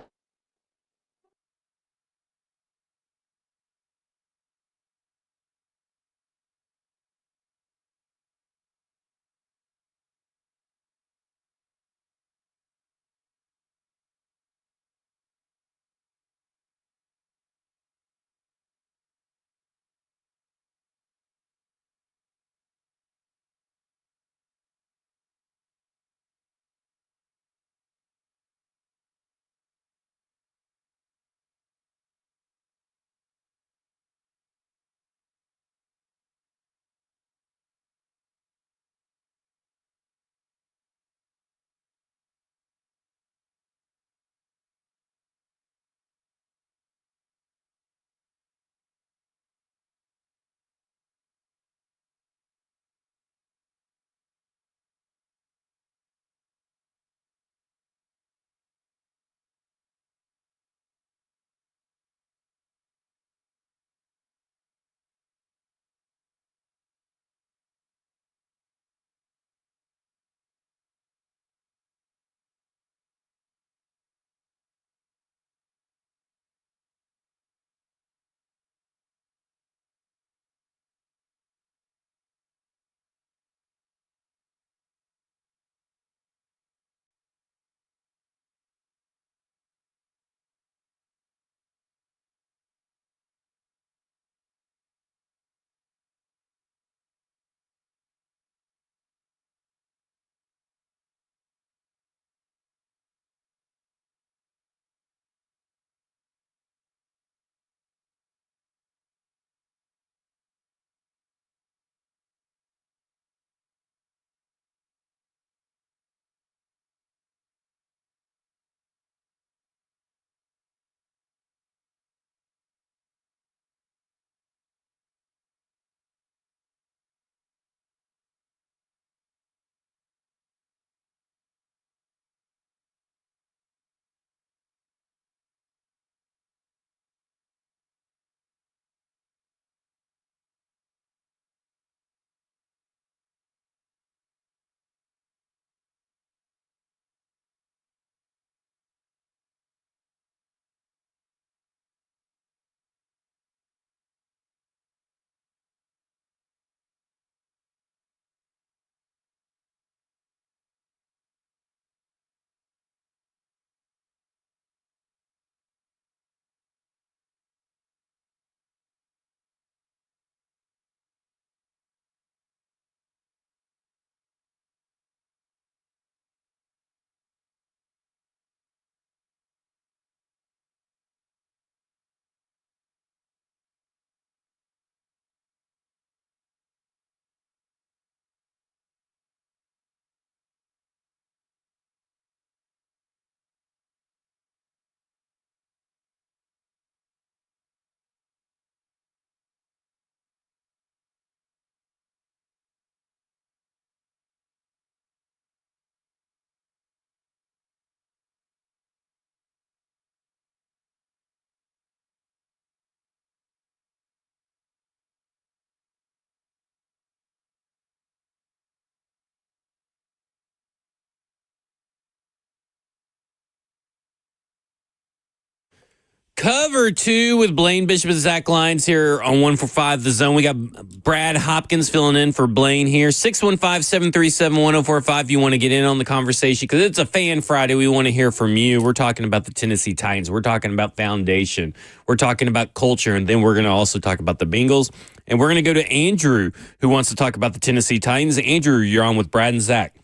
Cover 2 with Blaine Bishop and Zach Lyons here on 145 The Zone. We got Brad Hopkins filling in for Blaine here. 615-737-1045 if you want to get in on the conversation, because it's a Fan Friday. We want to hear from you. We're talking about the Tennessee Titans. We're talking about foundation. We're talking about culture, and then we're going to also talk about the Bengals. And we're going to go to Andrew, who wants to talk about the Tennessee Titans. Andrew, you're on with Brad and Zach.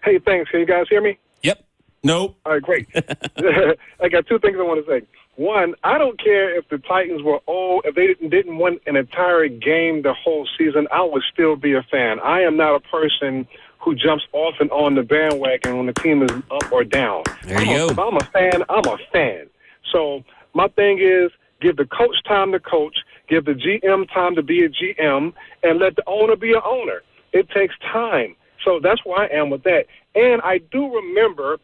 Hey, thanks. Can you guys hear me? Yep. Nope. All right, great. I got two things I want to say. One, I don't care if the Titans were old, if they didn't win an entire game the whole season, I would still be a fan. I am not a person who jumps off and on the bandwagon when the team is up or down. There you go. If I'm a fan, I'm a fan. So my thing is, give the coach time to coach, give the GM time to be a GM, and let the owner be an owner. It takes time. So that's where I am with that. And I do remember,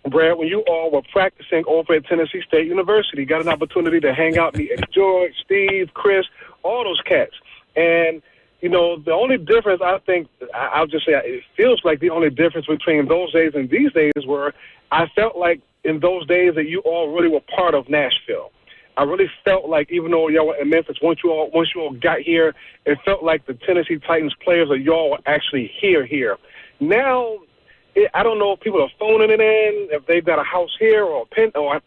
Brad, when you all were practicing over at Tennessee State University, got an opportunity to hang out, meet George, Steve, Chris, all those cats. And, you know, the only difference, I think, I'll just say, it feels like the only difference between those days and these days were I felt like in those days that you all really were part of Nashville. I really felt like even though y'all were in Memphis, once you all got here, it felt like the Tennessee Titans players or y'all were actually here. Now, I don't know if people are phoning it in, if they've got a house here or a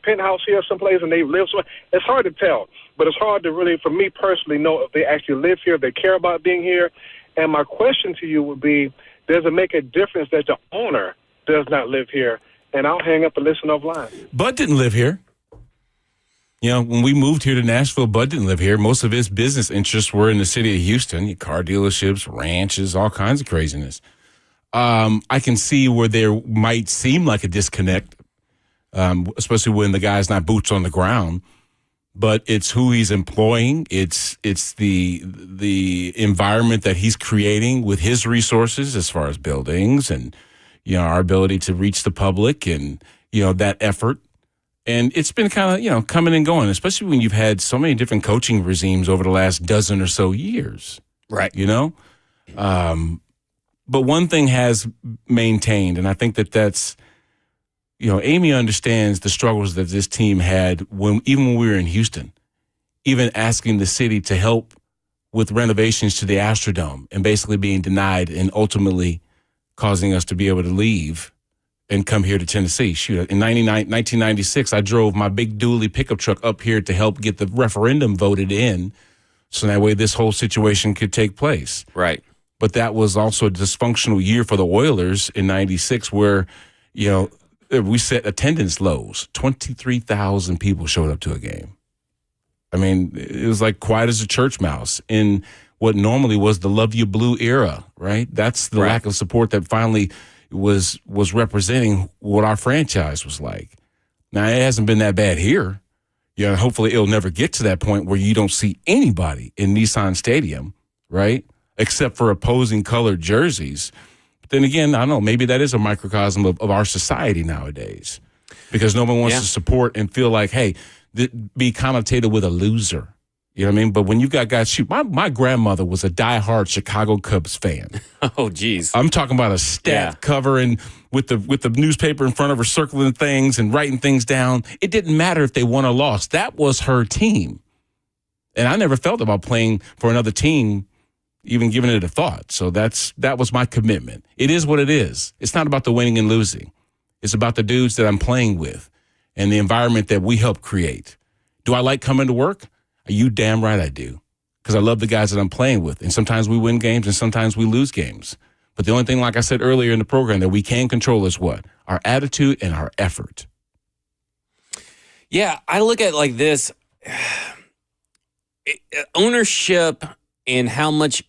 penthouse here someplace and they live somewhere. It's hard to tell, but it's hard to really, for me personally, know if they actually live here, if they care about being here. And my question to you would be, does it make a difference that the owner does not live here? And I'll hang up and listen offline. Bud didn't live here. You know, when we moved here to Nashville, Bud didn't live here. Most of his business interests were in the city of Houston, car dealerships, ranches, all kinds of craziness. I can see where there might seem like a disconnect, especially when the guy's not boots on the ground. But it's who he's employing. It's the environment that he's creating with his resources as far as buildings and, you know, our ability to reach the public and, you know, that effort. And it's been kind of, you know, coming and going, especially when you've had so many different coaching regimes over the last dozen or so years. Right. You know? But one thing has maintained, and I think that's, you know, Amy understands the struggles that this team had even when we were in Houston, even asking the city to help with renovations to the Astrodome and basically being denied and ultimately causing us to be able to leave and come here to Tennessee. Shoot, in 1996, I drove my big dually pickup truck up here to help get the referendum voted in so that way this whole situation could take place. Right. But that was also a dysfunctional year for the Oilers in 96 where, you know, we set attendance lows. 23,000 people showed up to a game. I mean, it was like quiet as a church mouse in what normally was the Love You Blue era, right? That's the lack of support that finally was representing what our franchise was like. Now, it hasn't been that bad here. You know, hopefully it'll never get to that point where you don't see anybody in Nissan Stadium, right? Except for opposing colored jerseys. But then again, I don't know, maybe that is a microcosm of our society nowadays because no one wants to support and feel like, hey, be connotated with a loser. You know what I mean? But when you've got guys, my grandmother was a diehard Chicago Cubs fan. Oh, geez. I'm talking about a stat cover and with the newspaper in front of her circling things and writing things down. It didn't matter if they won or lost. That was her team. And I never felt about playing for another team, even giving it a thought. So that was my commitment. It is what it is. It's not about the winning and losing. It's about the dudes that I'm playing with and the environment that we help create. Do I like coming to work? Are you damn right I do? Because I love the guys that I'm playing with. And sometimes we win games and sometimes we lose games. But the only thing, like I said earlier in the program, that we can control is what? Our attitude and our effort. Yeah, I look at it like this. Ownership and how much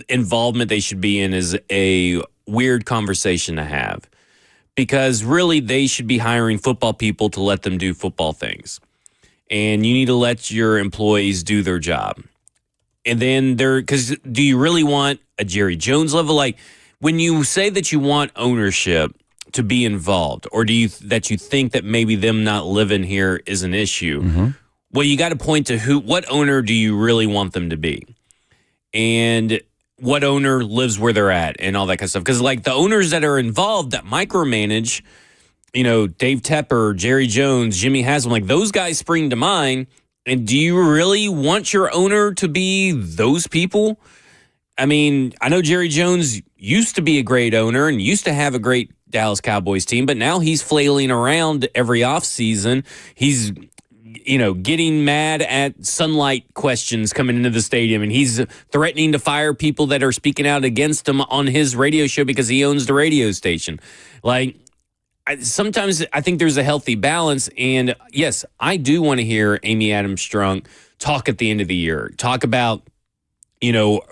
involvement they should be in is a weird conversation to have. Because really, they should be hiring football people to let them do football things. And you need to let your employees do their job. And then because do you really want a Jerry Jones level? Like when you say that you want ownership to be involved, or that you think that maybe them not living here is an issue, well, you got to point to what owner do you really want them to be? And what owner lives where they're at and all that kind of stuff. Because like the owners that are involved that micromanage, Dave Tepper, Jerry Jones, Jimmy Haslam, like those guys spring to mind. And do you really want your owner to be those people? I mean, I know Jerry Jones used to be a great owner and used to have a great Dallas Cowboys team, but now he's flailing around every offseason. He's, getting mad at sunlight questions coming into the stadium, and he's threatening to fire people that are speaking out against him on his radio show because he owns the radio station. Like, sometimes I think there's a healthy balance, and yes, I do want to hear Amy Adams Strunk talk at the end of the year, talk about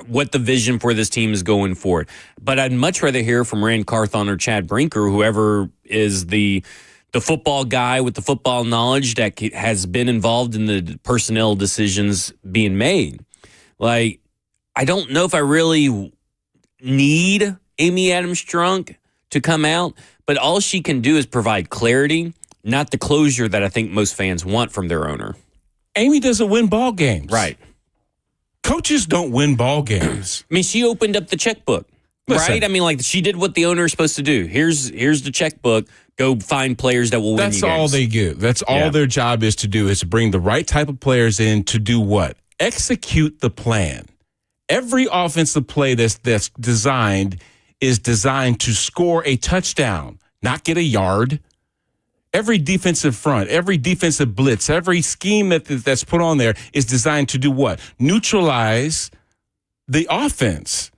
what the vision for this team is going forward. But I'd much rather hear from Rand Carthon or Chad Brinker, whoever is the football guy with the football knowledge that has been involved in the personnel decisions being made. Like, I don't know if I really need Amy Adams Strunk to come out, but all she can do is provide clarity, not the closure that I think most fans want from their owner. Amy doesn't win ball games. Right. Coaches don't win ball games. I mean, she opened up the checkbook, right? I mean, like, she did what the owner is supposed to do. Here's the checkbook. Go find players that will win you games. That's all they do. That's all their job is to do, is to bring the right type of players in to do what? Execute the plan. Every offensive play that's designed is designed to score a touchdown, not get a yard. Every defensive front, every defensive blitz, every scheme that's put on there is designed to do what? Neutralize the offense.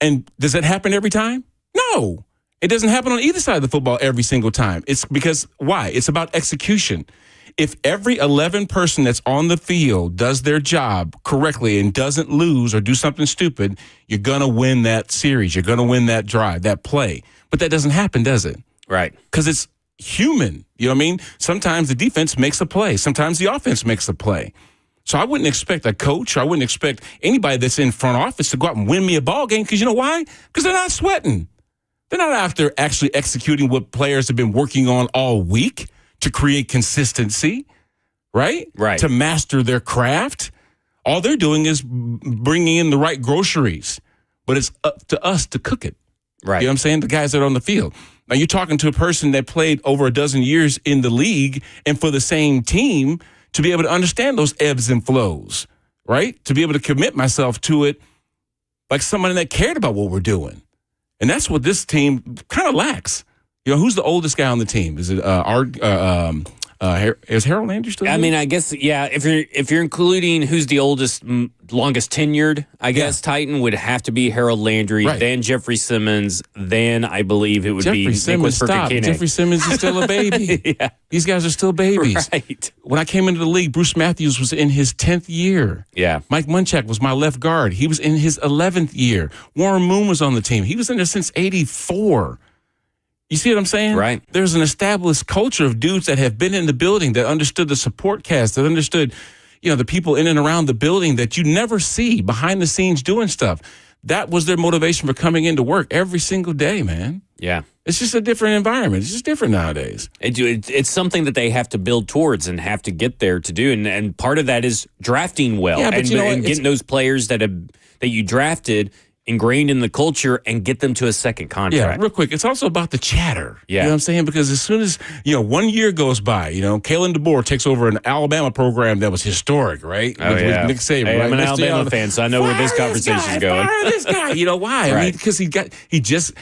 And does that happen every time? No. It doesn't happen on either side of the football every single time. It's because, why? It's about execution. If every 11 person that's on the field does their job correctly and doesn't lose or do something stupid, you're going to win that series. You're going to win that drive, that play. But that doesn't happen, does it? Right. Because it's human. You know what I mean? Sometimes the defense makes a play. Sometimes the offense makes a play. So I wouldn't expect a coach, or I wouldn't expect anybody that's in front office to go out and win me a ball game, because you know why? Because they're not sweating. They're not out there actually executing what players have been working on all week to create consistency, right? Right. To master their craft. All they're doing is bringing in the right groceries, but it's up to us to cook it. Right. You know what I'm saying? The guys that are on the field. Now, you're talking to a person that played over a dozen years in the league and for the same team, to be able to understand those ebbs and flows, right? To be able to commit myself to it like somebody that cared about what we're doing. And that's what this team kind of lacks. You know, who's the oldest guy on the team? Is it is Harold Landry still there? I mean, I guess, yeah, if you're including who's the oldest, longest tenured, I guess, Titan would have to be Harold Landry, then Jeffrey Simmons, then I believe it would be Nicholas Perkins. Jeffrey Simmons is still a baby. Yeah. These guys are still babies. Right. When I came into the league, Bruce Matthews was in his 10th year. Yeah. Mike Munchak was my left guard. He was in his 11th year. Warren Moon was on the team. He was in there since 84. You see what I'm saying? Right. There's an established culture of dudes that have been in the building, that understood the support cast, that understood, the people in and around the building that you never see behind the scenes doing stuff. That was their motivation for coming into work every single day, man. Yeah. It's just a different environment. It's just different nowadays. It's something that they have to build towards and have to get there to do. And part of that is drafting well, but and getting those players that you drafted ingrained in the culture and get them to a second contract. Yeah, real quick, it's also about the chatter. Yeah. You know what I'm saying? Because as soon as, 1 year goes by, Kalen DeBoer takes over an Alabama program that was historic, right? Oh, with Nick Saban. Hey, right? I'm an Alabama fan, so I know where this conversation's going. Fire this guy. You know why? Right. I mean, because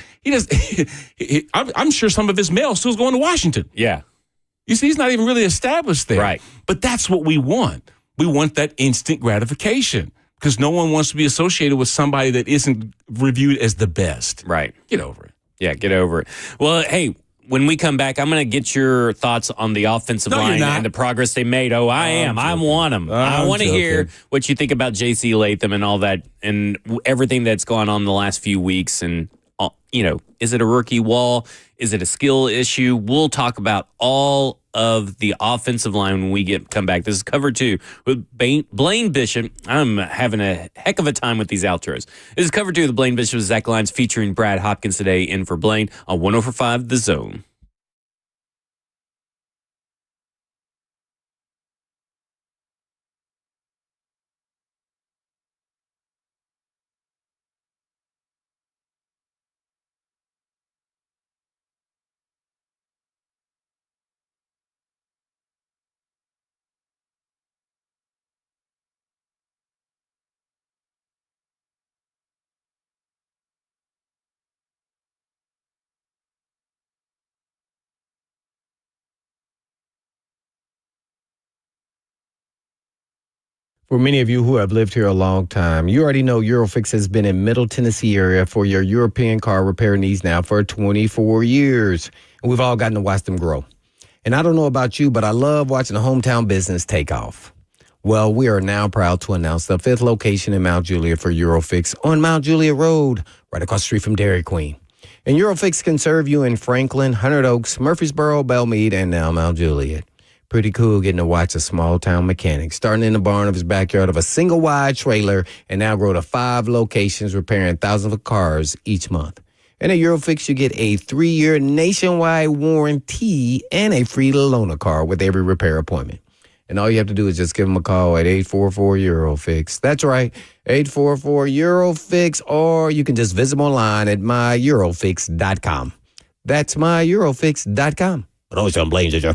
I'm sure some of his mail still going to Washington. Yeah. You see, he's not even really established there. Right. But that's what we want. We want that instant gratification. Because no one wants to be associated with somebody that isn't reviewed as the best. Right. Get over it. Yeah, get over it. Well, hey, when we come back, I'm going to get your thoughts on the offensive line and the progress they made. Oh, I am. I want them. I want to hear what you think about J.C. Latham and all that and everything that's gone on the last few weeks. And, is it a rookie wall? Is it a skill issue? We'll talk about all of the offensive line when we come back. This is Cover 2 with Blaine Bishop. I'm having a heck of a time with these outros. This is Cover 2 with Blaine Bishop with Zach Lyons featuring Brad Hopkins today in for Blaine on 104.5 The Zone. For many of you who have lived here a long time, you already know Eurofix has been in Middle Tennessee area for your European car repair needs now for 24 years. And we've all gotten to watch them grow. And I don't know about you, but I love watching a hometown business take off. Well, we are now proud to announce the 5th location in Mount Juliet for Eurofix on Mount Juliet Road, right across the street from Dairy Queen. And Eurofix can serve you in Franklin, Hundred Oaks, Murfreesboro, Belmead, and now Mount Juliet. Pretty cool getting to watch a small-town mechanic starting in the barn of his backyard of a single-wide trailer and now grow to 5 locations repairing thousands of cars each month. And at Eurofix, you get a 3-year nationwide warranty and a free loaner car with every repair appointment. And all you have to do is just give them a call at 844-EUROFIX. That's right, 844-EUROFIX, or you can just visit them online at myEurofix.com. That's myEurofix.com. But always don't blame you.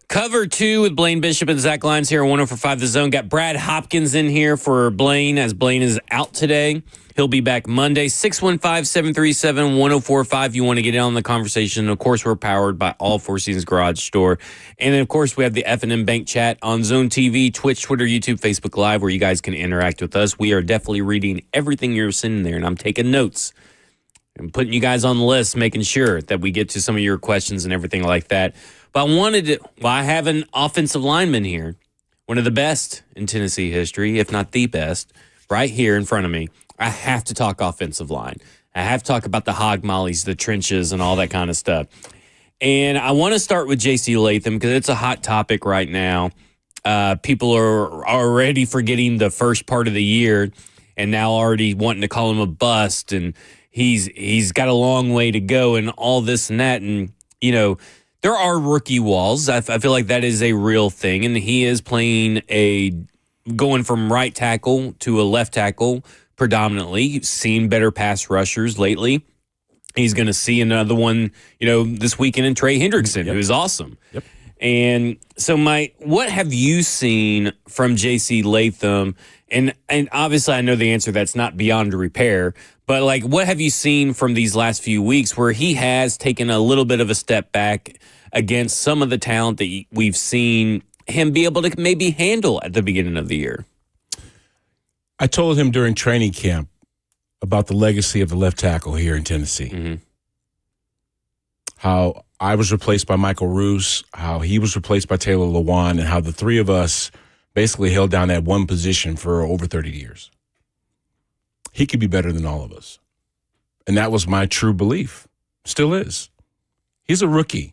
Cover 2 with Blaine Bishop and Zach Lyons here on 104.5 The Zone. Got Brad Hopkins in here for Blaine, as Blaine is out today. He'll be back Monday. 615-737-1045. You want to get in on the conversation. And of course, we're powered by All Four Seasons Garage Store. And then, of course, we have the F&M Bank Chat on Zone TV, Twitch, Twitter, YouTube, Facebook Live, where you guys can interact with us. We are definitely reading everything you're sending there, and I'm taking notes. I'm putting you guys on the list, making sure that we get to some of your questions and everything like that. But I have an offensive lineman here, one of the best in Tennessee history, if not the best, right here in front of me. I have to talk offensive line. I have to talk about the hog mollies, the trenches, and all that kind of stuff. And I want to start with J.C. Latham because it's a hot topic right now. People are already forgetting the first part of the year and now already wanting to call him a bust. And he's got a long way to go and all this and that. And, you know, there are rookie walls. I feel like that is a real thing. And he is playing going from right tackle to a left tackle predominantly, seen better pass rushers lately. He's going to see another one, this weekend in Trey Hendrickson, who is awesome. Yep. And so, what have you seen from J.C. Latham? And obviously, I know the answer that's not beyond repair, but what have you seen from these last few weeks where he has taken a little bit of a step back against some of the talent that we've seen him be able to maybe handle at the beginning of the year? I told him during training camp about the legacy of the left tackle here in Tennessee. Mm-hmm. How I was replaced by Michael Roos, how he was replaced by Taylor Lewan, and how the three of us basically held down that one position for over 30 years. He could be better than all of us. And that was my true belief. Still is. He's a rookie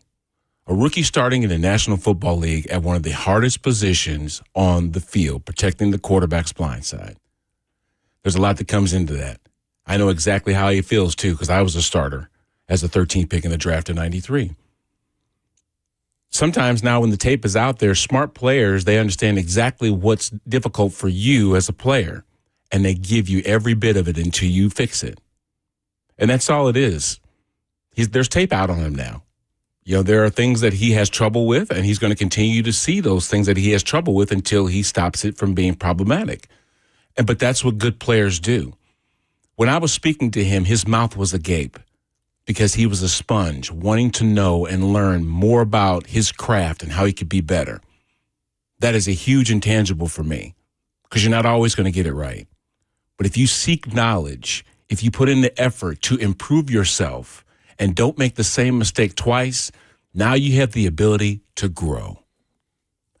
starting in the National Football League at one of the hardest positions on the field, protecting the quarterback's blind side. There's a lot that comes into that. I know exactly how he feels, too, because I was a starter as the 13th pick in the draft in 93. Sometimes now when the tape is out there, smart players, they understand exactly what's difficult for you as a player, and they give you every bit of it until you fix it. And that's all it is. There's tape out on him now. There are things that he has trouble with, and he's going to continue to see those things that he has trouble with until he stops it from being problematic. But that's what good players do. When I was speaking to him, his mouth was agape because he was a sponge, wanting to know and learn more about his craft and how he could be better. That is a huge intangible for me because you're not always going to get it right. But if you seek knowledge, if you put in the effort to improve yourself and don't make the same mistake twice, now you have the ability to grow.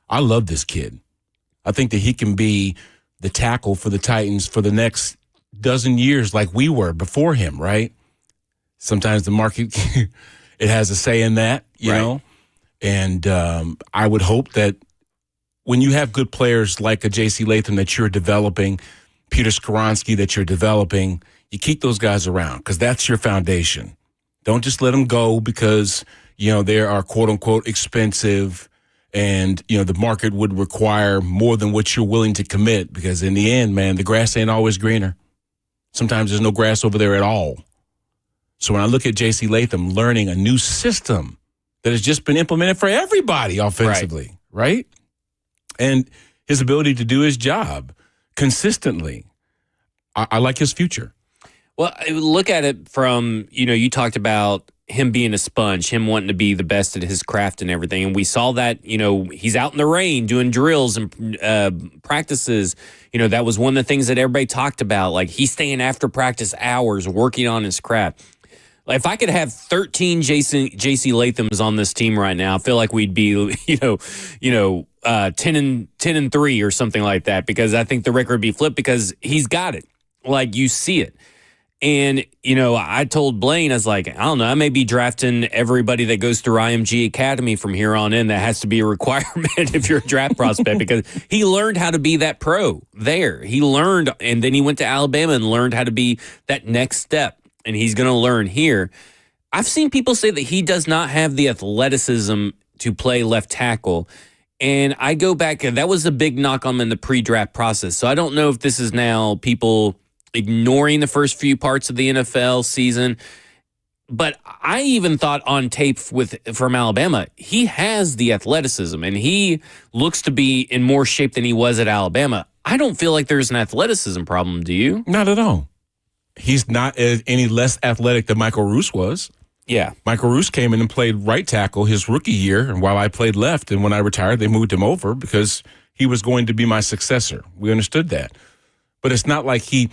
I love this kid. I think that he can be the tackle for the Titans for the next dozen years like we were before him, right? Sometimes the market, it has a say in that, you know? And I would hope that when you have good players like a J.C. Latham that you're developing, Peter Skoronski that you're developing, you keep those guys around because that's your foundation. Don't just let them go because, they are quote-unquote expensive and, the market would require more than what you're willing to commit because in the end, man, the grass ain't always greener. Sometimes there's no grass over there at all. So when I look at J.C. Latham learning a new system that has just been implemented for everybody offensively, right? And his ability to do his job consistently, I like his future. Well, look at it from, you talked about him being a sponge, him wanting to be the best at his craft and everything. And we saw that, he's out in the rain doing drills and practices. That was one of the things that everybody talked about. Like he's staying after practice hours working on his craft. Like if I could have 13 J.C. Lathams on this team right now, I feel like we'd be, 10-3 or something like that because I think the record would be flipped because he's got it. Like you see it. And, I told Blaine, I was like, I don't know, I may be drafting everybody that goes through IMG Academy from here on in. That has to be a requirement if you're a draft prospect because he learned how to be that pro there. He learned, and then he went to Alabama and learned how to be that next step, and he's going to learn here. I've seen people say that he does not have the athleticism to play left tackle, and I go back, and that was a big knock on him in the pre-draft process. So I don't know if this is now people ignoring the first few parts of the NFL season. But I even thought on tape from Alabama, he has the athleticism, and he looks to be in more shape than he was at Alabama. I don't feel like there's an athleticism problem, do you? Not at all. He's not any less athletic than Michael Roos was. Yeah. Michael Roos came in and played right tackle his rookie year, and while I played left, and when I retired, they moved him over because he was going to be my successor. We understood that. But it's not like he,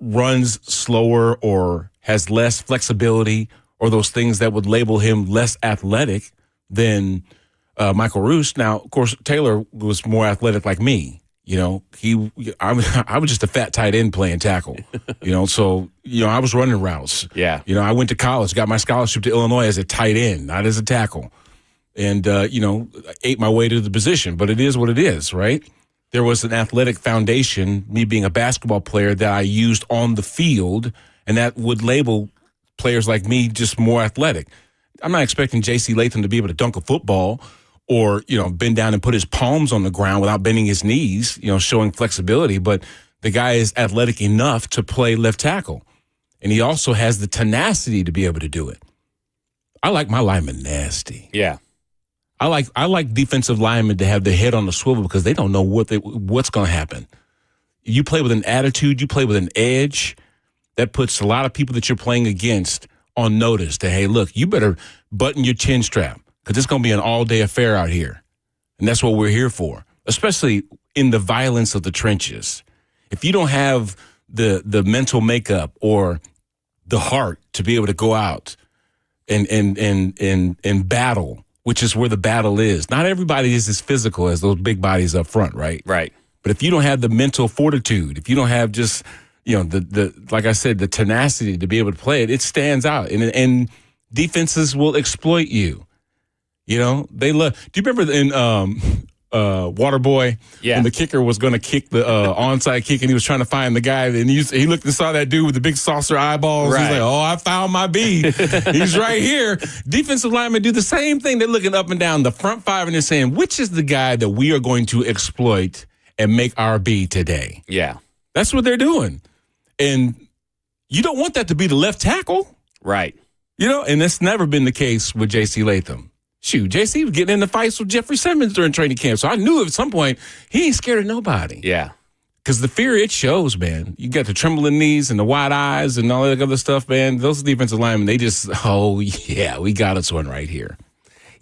runs slower or has less flexibility or those things that would label him less athletic than Michael Roos. Now, of course, Taylor was more athletic like me. I was just a fat tight end playing tackle, so, I was running routes. Yeah. I went to college, got my scholarship to Illinois as a tight end, not as a tackle. And, ate my way to the position, but it is what it is, right? There was an athletic foundation, me being a basketball player, that I used on the field, and that would label players like me just more athletic. I'm not expecting J.C. Latham to be able to dunk a football or, bend down and put his palms on the ground without bending his knees, showing flexibility. But the guy is athletic enough to play left tackle. And he also has the tenacity to be able to do it. I like my linemen nasty. Yeah. I like defensive linemen to have their head on the swivel because they don't know what's going to happen. You play with an attitude, you play with an edge, that puts a lot of people that you're playing against on notice that, hey, look, you better button your chin strap because it's going to be an all-day affair out here. And that's what we're here for, especially in the violence of the trenches. If you don't have the mental makeup or the heart to be able to go out and battle, which is where the battle is. Not everybody is as physical as those big bodies up front, right? Right. But if you don't have the mental fortitude, if you don't have just, the like I said, the tenacity to be able to play it, it stands out. And defenses will exploit you. They love. Do you remember in Waterboy? Yeah. When the kicker was going to kick the onside kick, and he was trying to find the guy, and he looked and saw that dude with the big saucer eyeballs. Right. He's like, "Oh, I found my B. He's right here." Defensive linemen do the same thing. They're looking up and down the front five, and they're saying, "Which is the guy that we are going to exploit and make our B today?" Yeah. That's what they're doing, and you don't want that to be the left tackle, Right. And that's never been the case with J.C. Latham. Shoot, JC was getting into fights with Jeffrey Simmons during training camp. So I knew at some point he ain't scared of nobody. Yeah. Because the fear, it shows, man. You got the trembling knees and the wide eyes and all that other stuff, man. Those defensive linemen, they just, oh, yeah, we got us one right here.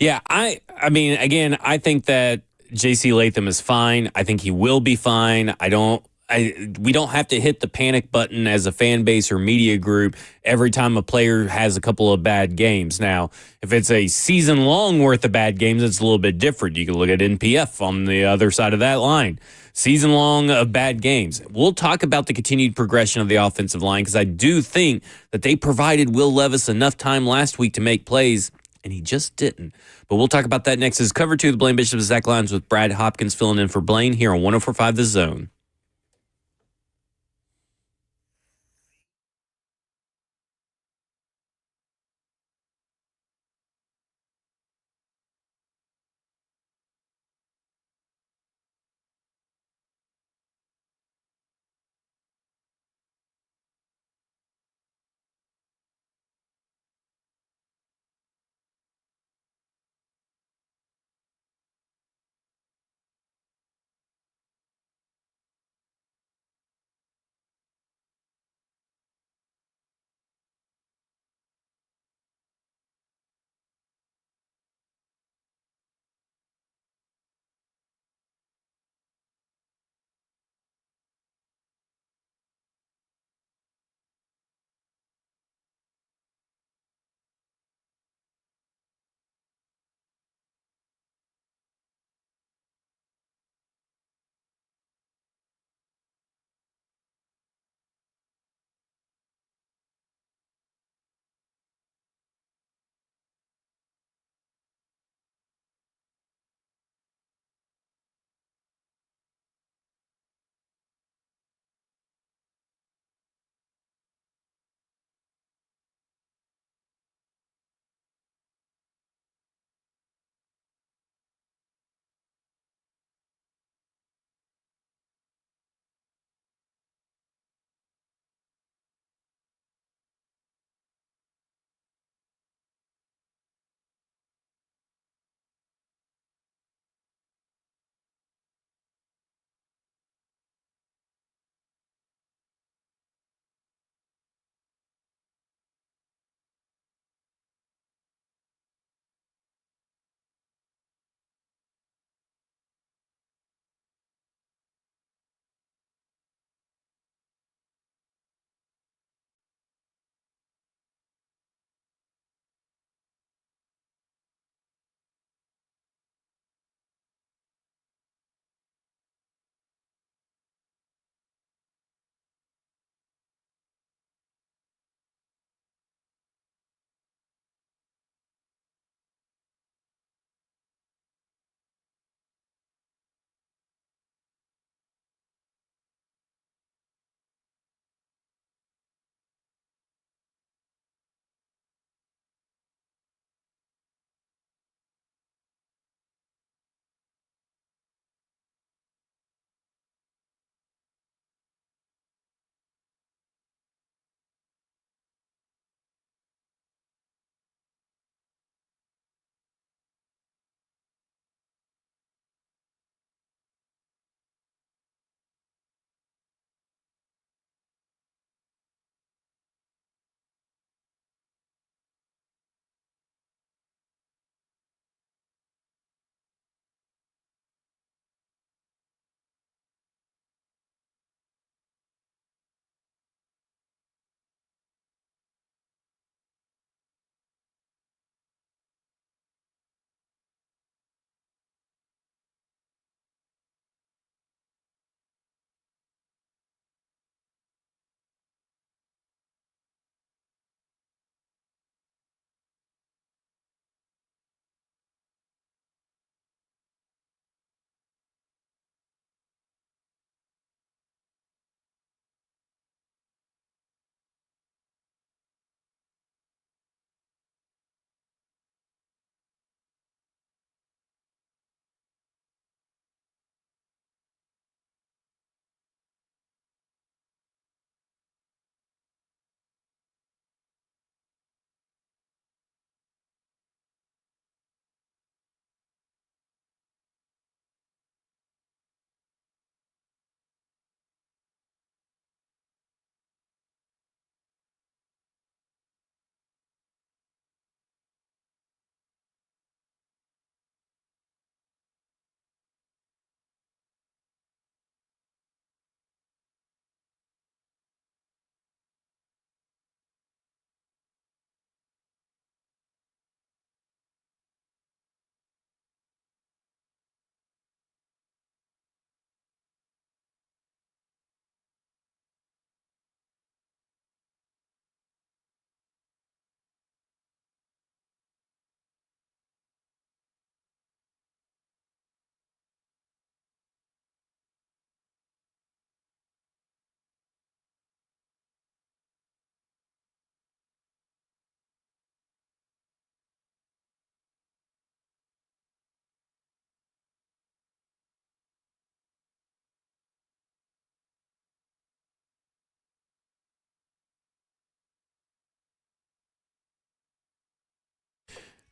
Yeah, I mean, again, I think that J.C. Latham is fine. I think he will be fine. We don't have to hit the panic button as a fan base or media group every time a player has a couple of bad games. Now, if it's a season long worth of bad games, it's a little bit different. You can look at NPF on the other side of that line. Season long of bad games. We'll talk about the continued progression of the offensive line because I do think that they provided Will Levis enough time last week to make plays, and he just didn't. But we'll talk about that next. As Cover 2, the Blaine Bishop Zach Lyons with Brad Hopkins filling in for Blaine here on 104.5 The Zone.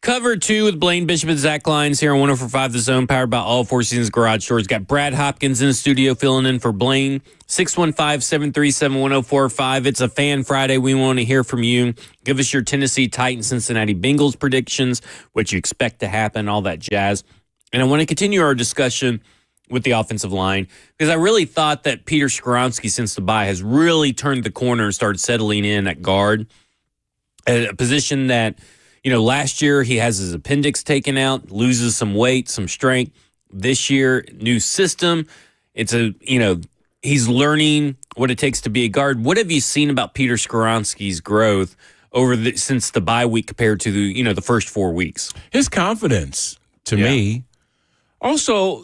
Cover 2 with Blaine Bishop and Zach Lyons here on 104.5 The Zone, powered by All Four Seasons Garage Doors. Got Brad Hopkins in the studio filling in for Blaine. 615-737-1045. It's a Fan Friday. We want to hear from you. Give us your Tennessee Titans, Cincinnati Bengals predictions, what you expect to happen, all that jazz. And I want to continue our discussion with the offensive line because I really thought that Peter Skoronski, since the bye, has really turned the corner and started settling in at guard. A position that, last year he has his appendix taken out, loses some weight, some strength. This year, new system. It's he's learning what it takes to be a guard. What have you seen about Peter Skoronski's growth since the bye week compared to the first 4 weeks? His confidence, to me. Also,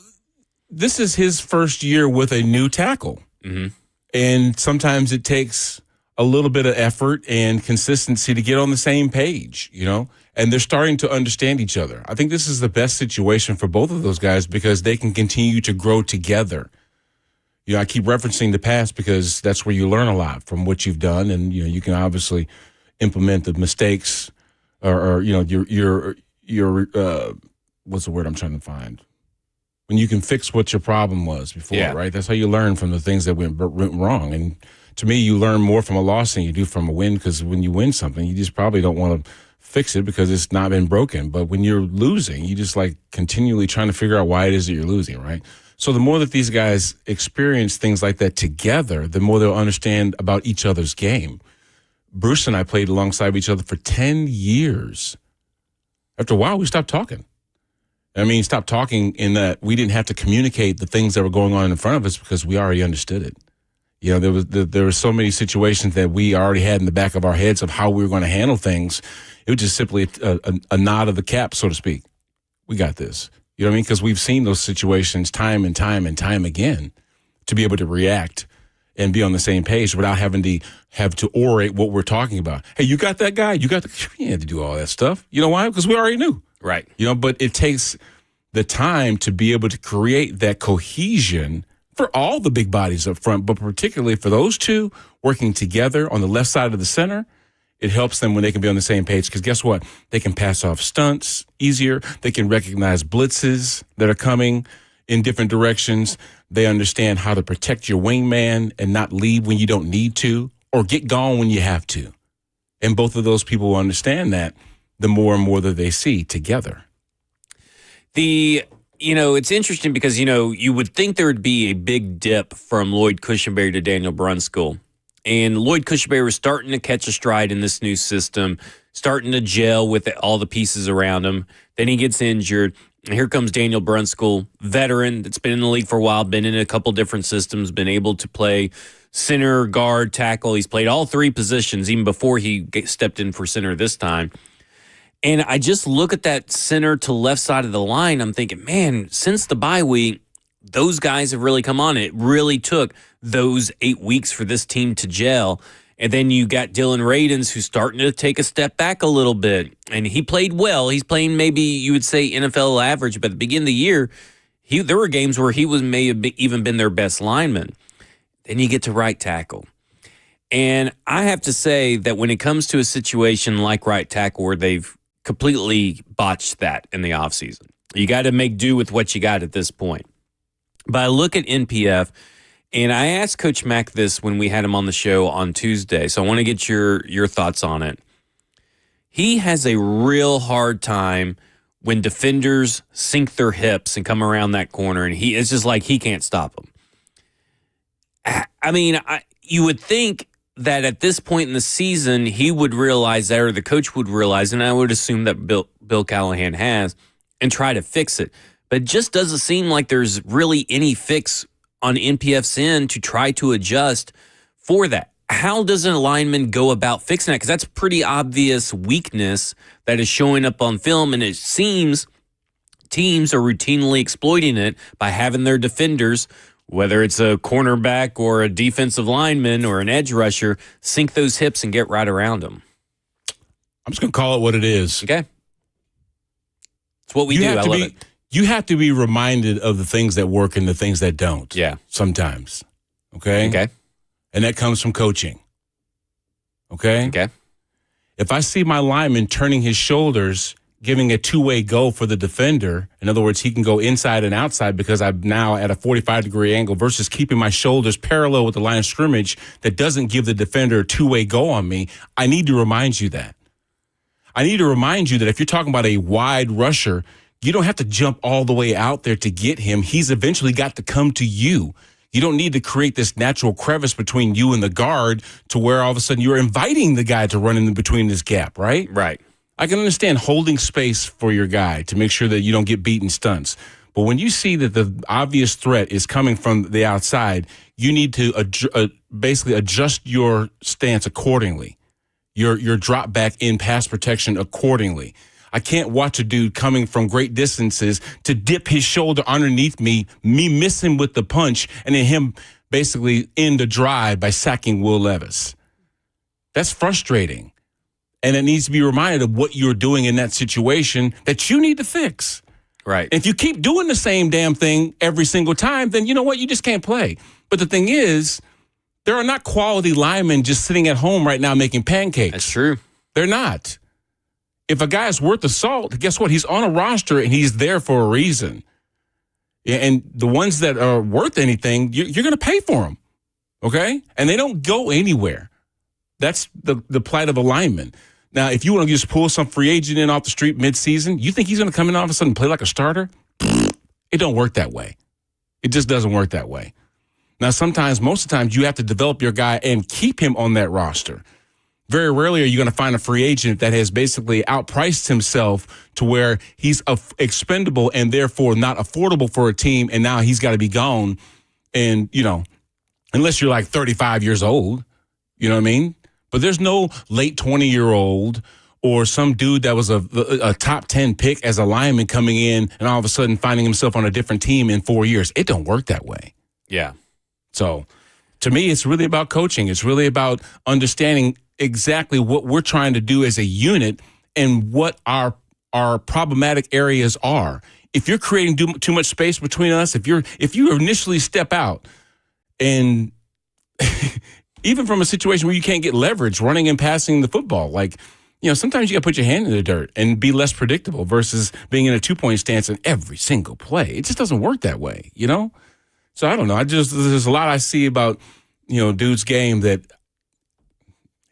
this is his first year with a new tackle. Mm-hmm. And sometimes it takes a little bit of effort and consistency to get on the same page, and they're starting to understand each other. I think this is the best situation for both of those guys because they can continue to grow together. I keep referencing the past because that's where you learn a lot from what you've done, and you can obviously implement the mistakes or your what's the word I'm trying to find? When you can fix what your problem was before, right? That's how you learn from the things that went wrong. And to me, you learn more from a loss than you do from a win because when you win something, you just probably don't want to fix it because it's not been broken. But when you're losing, you just continually trying to figure out why it is that you're losing, right? So the more that these guys experience things like that together, the more they'll understand about each other's game. Bruce and I played alongside each other for 10 years. After a while, we stopped talking. Stopped talking in that we didn't have to communicate the things that were going on in front of us because we already understood it. There were so many situations that we already had in the back of our heads of how we were going to handle things. It was just simply a nod of the cap, so to speak. We got this. You know what I mean? Because we've seen those situations time and time and time again to be able to react and be on the same page without having to orate what we're talking about. Hey, you got that guy? You got you had to do all that stuff. You know why? Because we already knew. Right. But it takes the time to be able to create that cohesion for all the big bodies up front, but particularly for those two working together on the left side of the center. It helps them when they can be on the same page because guess what? They can pass off stunts easier. They can recognize blitzes that are coming in different directions. They understand how to protect your wingman and not leave when you don't need to or get gone when you have to. And both of those people will understand that the more and more that they see together. It's interesting because, you would think there would be a big dip from Lloyd Cushenberry to Daniel Brunskill. And Lloyd Cushenberry was starting to catch a stride in this new system, starting to gel with all the pieces around him. Then he gets injured. And here comes Daniel Brunskill, veteran that's been in the league for a while, been in a couple different systems, been able to play center, guard, tackle. He's played all three positions even before he stepped in for center this time. And I just look at that center to left side of the line. I'm thinking, man, since the bye week, those guys have really come on. It really took those 8 weeks for this team to gel. And then you got Dylan Radins, who's starting to take a step back a little bit. And he played well. He's playing maybe you would say NFL average, but at the beginning of the year, there were games where he may have even been their best lineman. Then you get to right tackle. And I have to say that when it comes to a situation like right tackle where they've completely botched that in the offseason, you got to make do with what you got at this point. But I look at NPF, and I asked Coach Mack this when we had him on the show on Tuesday, so I want to get your thoughts on it. He has a real hard time when defenders sink their hips and come around that corner, and it's just like he can't stop them. You would think that at this point in the season, he would realize that, or the coach would realize, and I would assume that Bill Callahan has, and try to fix it. But it just doesn't seem like there's really any fix on NPF's end to try to adjust for that. How does an lineman go about fixing that? Because that's pretty obvious weakness that is showing up on film, and it seems teams are routinely exploiting it by having their defenders, whether it's a cornerback or a defensive lineman or an edge rusher, sink those hips and get right around them. I'm just going to call it what it is. Okay. It's what we do. I love it. You have to be reminded of the things that work and the things that don't. Yeah. Sometimes. Okay? Okay. And that comes from coaching. Okay? Okay. If I see my lineman turning his shoulders giving a two-way go for the defender. In other words, he can go inside and outside because I'm now at a 45-degree angle versus keeping my shoulders parallel with the line of scrimmage that doesn't give the defender a two-way go on me. I need to remind you that. I need to remind you that if you're talking about a wide rusher, you don't have to jump all the way out there to get him. He's eventually got to come to you. You don't need to create this natural crevice between you and the guard to where all of a sudden you're inviting the guy to run in between this gap, right? Right. I can understand holding space for your guy to make sure that you don't get beaten stunts. But when you see that the obvious threat is coming from the outside, you need to basically adjust your stance accordingly, your drop back in pass protection accordingly. I can't watch a dude coming from great distances to dip his shoulder underneath me miss him with the punch, and then him basically end the drive by sacking Will Levis. That's frustrating. And it needs to be reminded of what you're doing in that situation that you need to fix. Right. If you keep doing the same damn thing every single time, then you know what? You just can't play. But the thing is, there are not quality linemen just sitting at home right now making pancakes. That's true. They're not. If a guy is worth the salt, guess what? He's on a roster and he's there for a reason. And the ones that are worth anything, you're going to pay for them. Okay? And they don't go anywhere. That's the plight of a lineman. Now, if you want to just pull some free agent in off the street midseason, you think he's going to come in all of a sudden and play like a starter? It don't work that way. It just doesn't work that way. Now, most of the times, you have to develop your guy and keep him on that roster. Very rarely are you going to find a free agent that has basically outpriced himself to where he's expendable and therefore not affordable for a team, and now he's got to be gone. And, unless you're like 35 years old, you know what I mean? But there's no late 20-year-old or some dude that was a top 10 pick as a lineman coming in and all of a sudden finding himself on a different team in 4 years. It don't work that way. Yeah. So to me, it's really about coaching. It's really about understanding exactly what we're trying to do as a unit and what our problematic areas are. If you're creating too much space between us, if you initially step out and even from a situation where you can't get leverage running and passing the football, sometimes you got to put your hand in the dirt and be less predictable versus being in a 2-point stance in every single play. It just doesn't work that way, So I don't know. There's a lot I see about, dude's game that,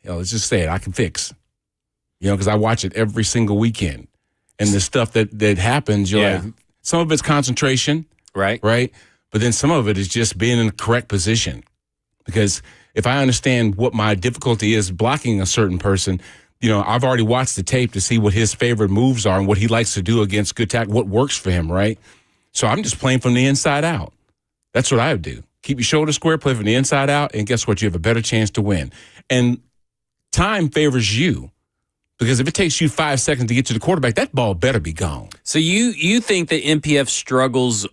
let's just say it, I can fix, because I watch it every single weekend. And the stuff that happens, like, some of it's concentration. Right. But then some of it is just being in the correct position. Because if I understand what my difficulty is blocking a certain person, I've already watched the tape to see what his favorite moves are and what he likes to do against good tackle, what works for him, right? So I'm just playing from the inside out. That's what I would do. Keep your shoulders square, play from the inside out, and guess what? You have a better chance to win. And time favors you. Because if it takes you 5 seconds to get to the quarterback, that ball better be gone. So you think that NPF struggles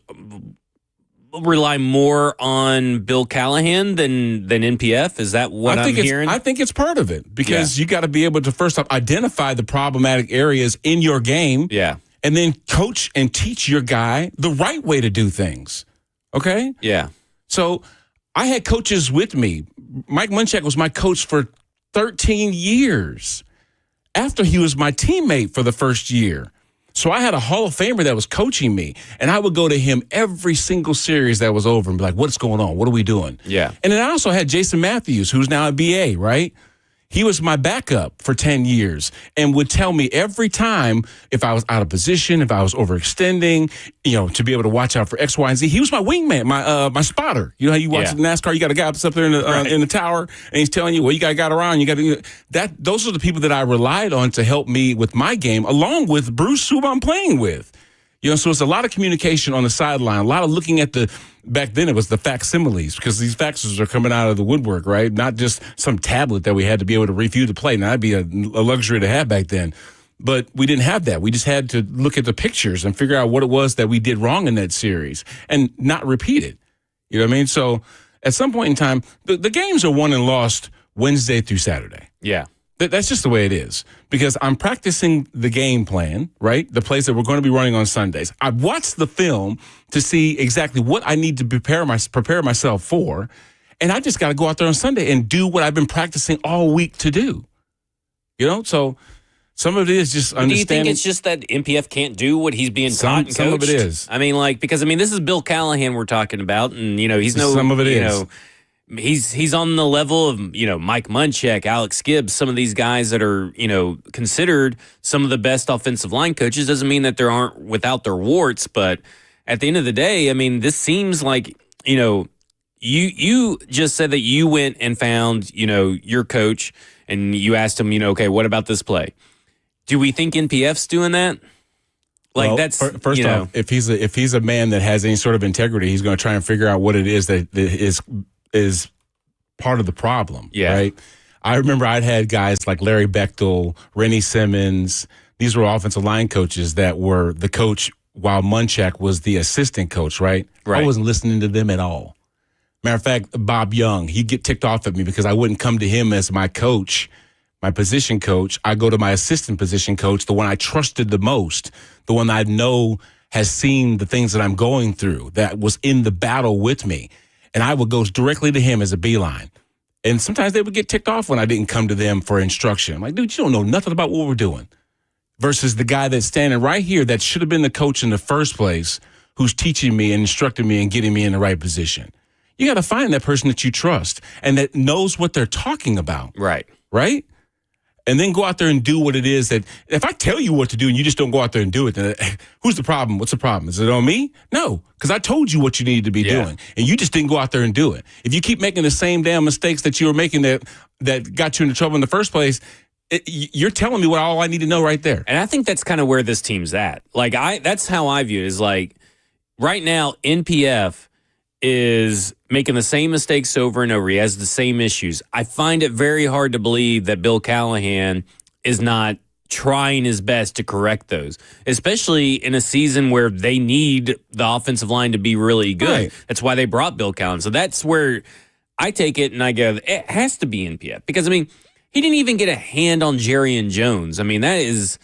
rely more on Bill Callahan than NPF? Is that what I'm hearing? I think it's part of it because you got to be able to first off identify the problematic areas in your game. Yeah. And then coach and teach your guy the right way to do things. Okay? Yeah. So I had coaches with me. Mike Munchak was my coach for 13 years after he was my teammate for the first year. So I had a Hall of Famer that was coaching me, and I would go to him every single series that was over and be like, what's going on? What are we doing? Yeah. And then I also had Jason Matthews, who's now a BA, right? He was my backup for 10 years and would tell me every time if I was out of position, if I was overextending, to be able to watch out for X, Y, and Z. He was my wingman, my spotter. You know how you watch NASCAR, you got a guy up there in the tower, and he's telling you, well, you got around, those are the people that I relied on to help me with my game, along with Bruce, who I'm playing with. So it's a lot of communication on the sideline, a lot of looking at back then it was the facsimiles, because these faxes are coming out of the woodwork, right? Not just some tablet that we had to be able to review the play. Now, that'd be a luxury to have back then. But we didn't have that. We just had to look at the pictures and figure out what it was that we did wrong in that series and not repeat it. You know what I mean? So at some point in time, the games are won and lost Wednesday through Saturday. Yeah. That's just the way it is, because I'm practicing the game plan, right? The plays that we're going to be running on Sundays. I watched the film to see exactly what I need to prepare myself for, and I just got to go out there on Sunday and do what I've been practicing all week to do. So Some of it is just understanding. Do you think it's just that NPF can't do what he's being taught and coached? Some of it is. I mean, because this is Bill Callahan we're talking about, and he's some of it is. He's on the level of Mike Munchak, Alex Gibbs, some of these guys that are considered some of the best offensive line coaches. Doesn't mean that they aren't without their warts, but at the end of the day, I mean, this seems like you just said that you went and found your coach and you asked him okay, what about this play? Do we think NPF's doing that? That's first off, if he's a man that has any sort of integrity, he's going to try and figure out what it is that is part of the problem. Yeah. Right. I remember I'd had guys like Larry Bechtel, Rennie Simmons. These were offensive line coaches that were the coach while Munchak was the assistant coach. Right. I wasn't listening to them at all. Matter of fact, Bob Young, he'd get ticked off at me because I wouldn't come to him as my coach. My position coach, I go to my assistant position coach, the one I trusted the most, the one I know has seen the things that I'm going through, that was in the battle with me. And I would go directly to him as a beeline. And sometimes they would get ticked off when I didn't come to them for instruction. I'm like, dude, you don't know nothing about what we're doing. Versus the guy that's standing right here that should have been the coach in the first place, who's teaching me and instructing me and getting me in the right position. You got to find that person that you trust and that knows what they're talking about. Right. Right? And then go out there and do what it is that, if I tell you what to do and you just don't go out there and do it, then who's the problem? What's the problem? Is it on me? No, because I told you what you needed to be doing, and you just didn't go out there and do it. If you keep making the same damn mistakes that you were making that got you into trouble in the first place, you're telling me what all I need to know right there. And I think that's kind of where this team's at. That's how I view it, is right now, NPF is making the same mistakes over and over. He has the same issues. I find it very hard to believe that Bill Callahan is not trying his best to correct those, especially in a season where they need the offensive line to be really good. Right. That's why they brought Bill Callahan. So that's where I take it and I go, it has to be NPF. Because, he didn't even get a hand on Jerry and Jones. That is...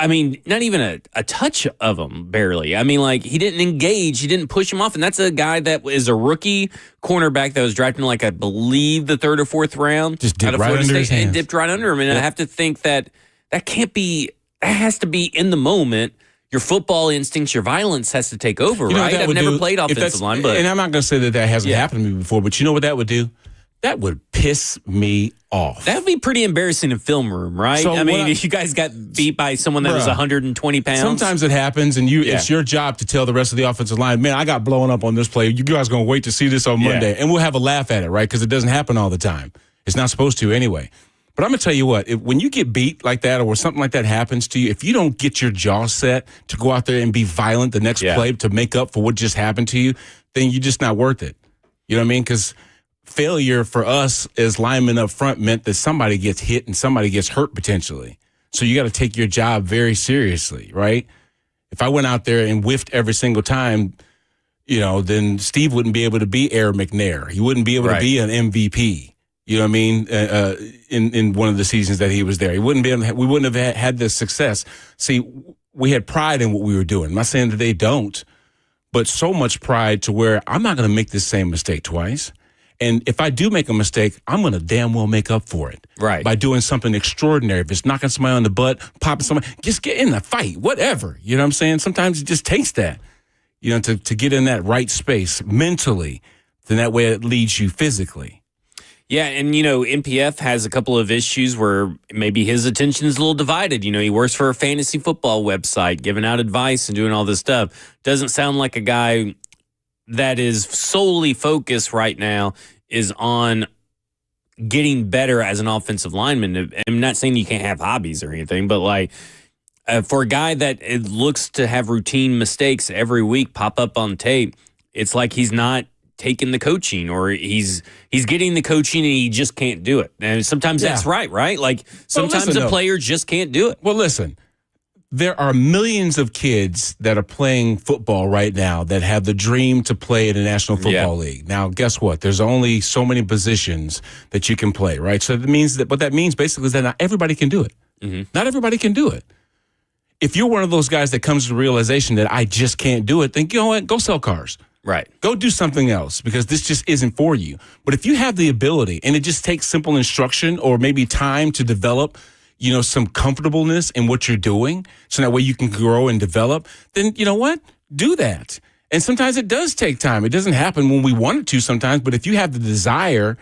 not even a touch of him, barely. He didn't engage. He didn't push him off. And that's a guy that is a rookie cornerback that was drafted in, I believe, the third or fourth round. Just dipped right under his hands. And dipped right under him. And I have to think that can't be, that has to be in the moment. Your football instincts, your violence has to take over, right? I've never played offensive line. And I'm not going to say that hasn't happened to me before, but you know what that would do? That would piss me off. That would be pretty embarrassing in film room, right? So if you guys got beat by someone that was 120 pounds. Sometimes it happens, and it's your job to tell the rest of the offensive line, man, I got blown up on this play. You guys going to wait to see this on Monday. And we'll have a laugh at it, right? Because it doesn't happen all the time. It's not supposed to anyway. But I'm going to tell you what, when you get beat like that or something like that happens to you, if you don't get your jaw set to go out there and be violent the next play to make up for what just happened to you, then you're just not worth it. You know what I mean? Because failure for us as linemen up front meant that somebody gets hit and somebody gets hurt potentially. So you got to take your job very seriously, right? If I went out there and whiffed every single time, then Steve wouldn't be able to be Air McNair. He wouldn't be able to be an MVP. You know what I mean? In one of the seasons that he was there, we wouldn't have had this success. See, we had pride in what we were doing. I'm not saying that they don't, but so much pride to where I'm not going to make this same mistake twice. And if I do make a mistake, I'm going to damn well make up for it. Right. By doing something extraordinary. If it's knocking somebody on the butt, popping somebody, just get in the fight, whatever. You know what I'm saying? Sometimes it just takes that, to get in that right space mentally. Then that way it leads you physically. Yeah, and, NPF has a couple of issues where maybe his attention is a little divided. He works for a fantasy football website, giving out advice and doing all this stuff. Doesn't sound like a guy that is solely focused right now is on getting better as an offensive lineman. I'm not saying you can't have hobbies or anything, but for a guy that it looks to have routine mistakes every week pop up on tape, it's like he's not taking the coaching, or he's getting the coaching and he just can't do it. And sometimes that's right? Sometimes a player just can't do it. Well, listen. There are millions of kids that are playing football right now that have the dream to play in the National Football League. Now, guess what? There's only so many positions that you can play, right? So that means what that means basically is that not everybody can do it. Mm-hmm. Not everybody can do it. If you're one of those guys that comes to the realization that I just can't do it, then you know what? Go sell cars. Right. Go do something else, because this just isn't for you. But if you have the ability and it just takes simple instruction or maybe time to develop, some comfortableness in what you're doing, so that way you can grow and develop, then you know what? Do that. And sometimes it does take time. It doesn't happen when we want it to sometimes, but if you have the desire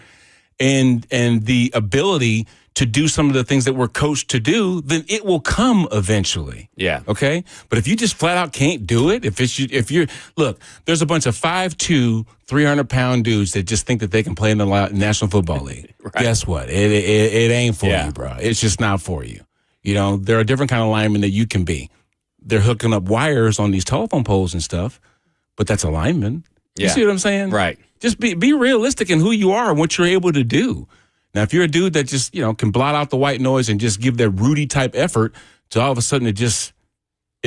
and the ability to do some of the things that we're coached to do, then it will come eventually. Yeah. Okay? But if you just flat out can't do it, if you're look, there's a bunch of 5'2", 300-pound dudes that just think that they can play in the National Football League. Right. Guess what? It ain't for you, bro. It's just not for you. There are different kind of linemen that you can be. They're hooking up wires on these telephone poles and stuff, but that's a lineman. You see what I'm saying? Right. Just be realistic in who you are and what you're able to do. Now, if you're a dude that just, can blot out the white noise and just give that Rudy type effort to all of a sudden it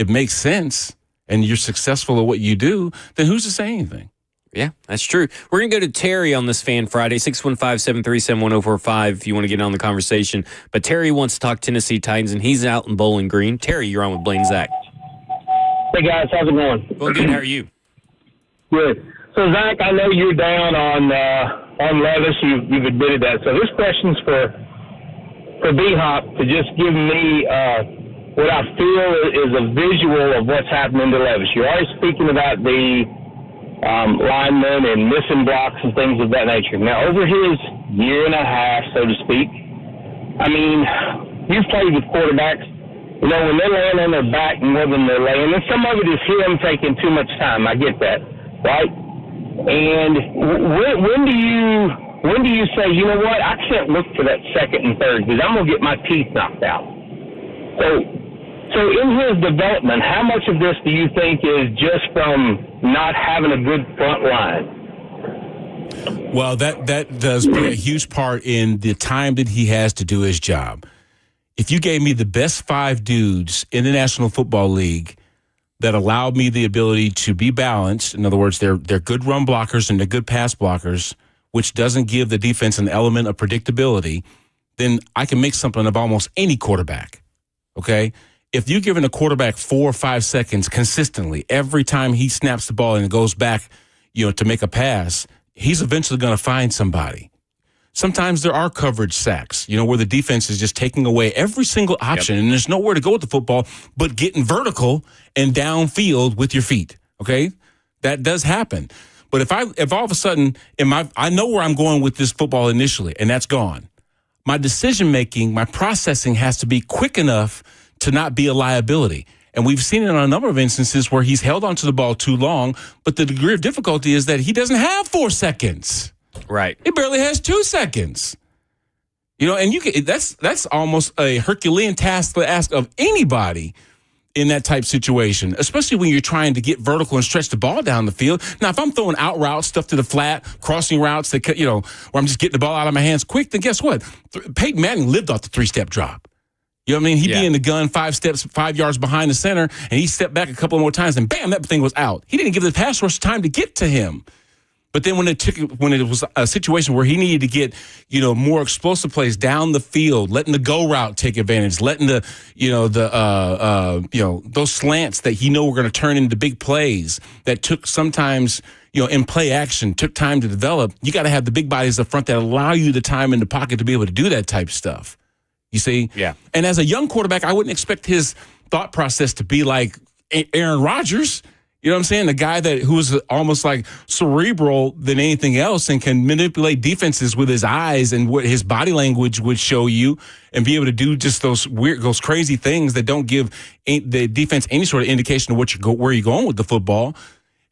makes sense and you're successful at what you do, then who's to say anything? Yeah, that's true. We're going to go to Terry on this Fan Friday, 615-737-1045 if you want to get on the conversation. But Terry wants to talk Tennessee Titans, and he's out in Bowling Green. Terry, you're on with Blaine Zach. Hey, guys. How's it going? Well, good. How are you? Good. So, Zach, I know you're down on Levis. You've admitted that. So this question's for B-Hop to just give me what I feel is a visual of what's happening to Levis. You're always speaking about the linemen and missing blocks and things of that nature. Now, over his year and a half, so to speak, I mean, you've played with quarterbacks. When they're laying on their back more than they're laying, and some of it is him taking too much time. I get that, right? And when do you say, you know what, I can't look for that second and third because I'm going to get my teeth knocked out? So in his development, how much of this do you think is just from not having a good front line? Well, that does play a huge part in the time that he has to do his job. If you gave me the best 5 dudes in the National Football League that allowed me the ability to be balanced, in other words, they're good run blockers and they're good pass blockers, which doesn't give the defense an element of predictability, then I can make something of almost any quarterback, okay? If you're giving a quarterback 4 or 5 seconds consistently every time he snaps the ball and it goes back, to make a pass, he's eventually going to find somebody. Sometimes there are coverage sacks, where the defense is just taking away every single option, and there's nowhere to go with the football but getting vertical and downfield with your feet, okay? That does happen. But if all of a sudden, I know where I'm going with this football initially, and that's gone. My decision-making, my processing has to be quick enough to not be a liability. And we've seen it on a number of instances where he's held onto the ball too long, but the degree of difficulty is that he doesn't have 4 seconds. Right. It barely has 2 seconds. And that's almost a Herculean task to ask of anybody in that type situation, especially when you're trying to get vertical and stretch the ball down the field. Now, if I'm throwing out routes, stuff to the flat, crossing routes that where I'm just getting the ball out of my hands quick, then guess what? Peyton Manning lived off the 3-step drop. You know what I mean? He'd be in the gun 5 yards behind the center, and he stepped back a couple more times, and bam, that thing was out. He didn't give the pass rush time to get to him. But then when it was a situation where he needed to get, more explosive plays down the field, letting the go route take advantage, letting those slants that he knew were going to turn into big plays that took sometimes, in play action, took time to develop. You got to have the big bodies up front that allow you the time in the pocket to be able to do that type of stuff. You see? Yeah. And as a young quarterback, I wouldn't expect his thought process to be like Aaron Rodgers. You know what I'm saying? The guy who is almost like cerebral than anything else and can manipulate defenses with his eyes and what his body language would show you and be able to do just those crazy things that don't give the defense any sort of indication of where you're going with the football.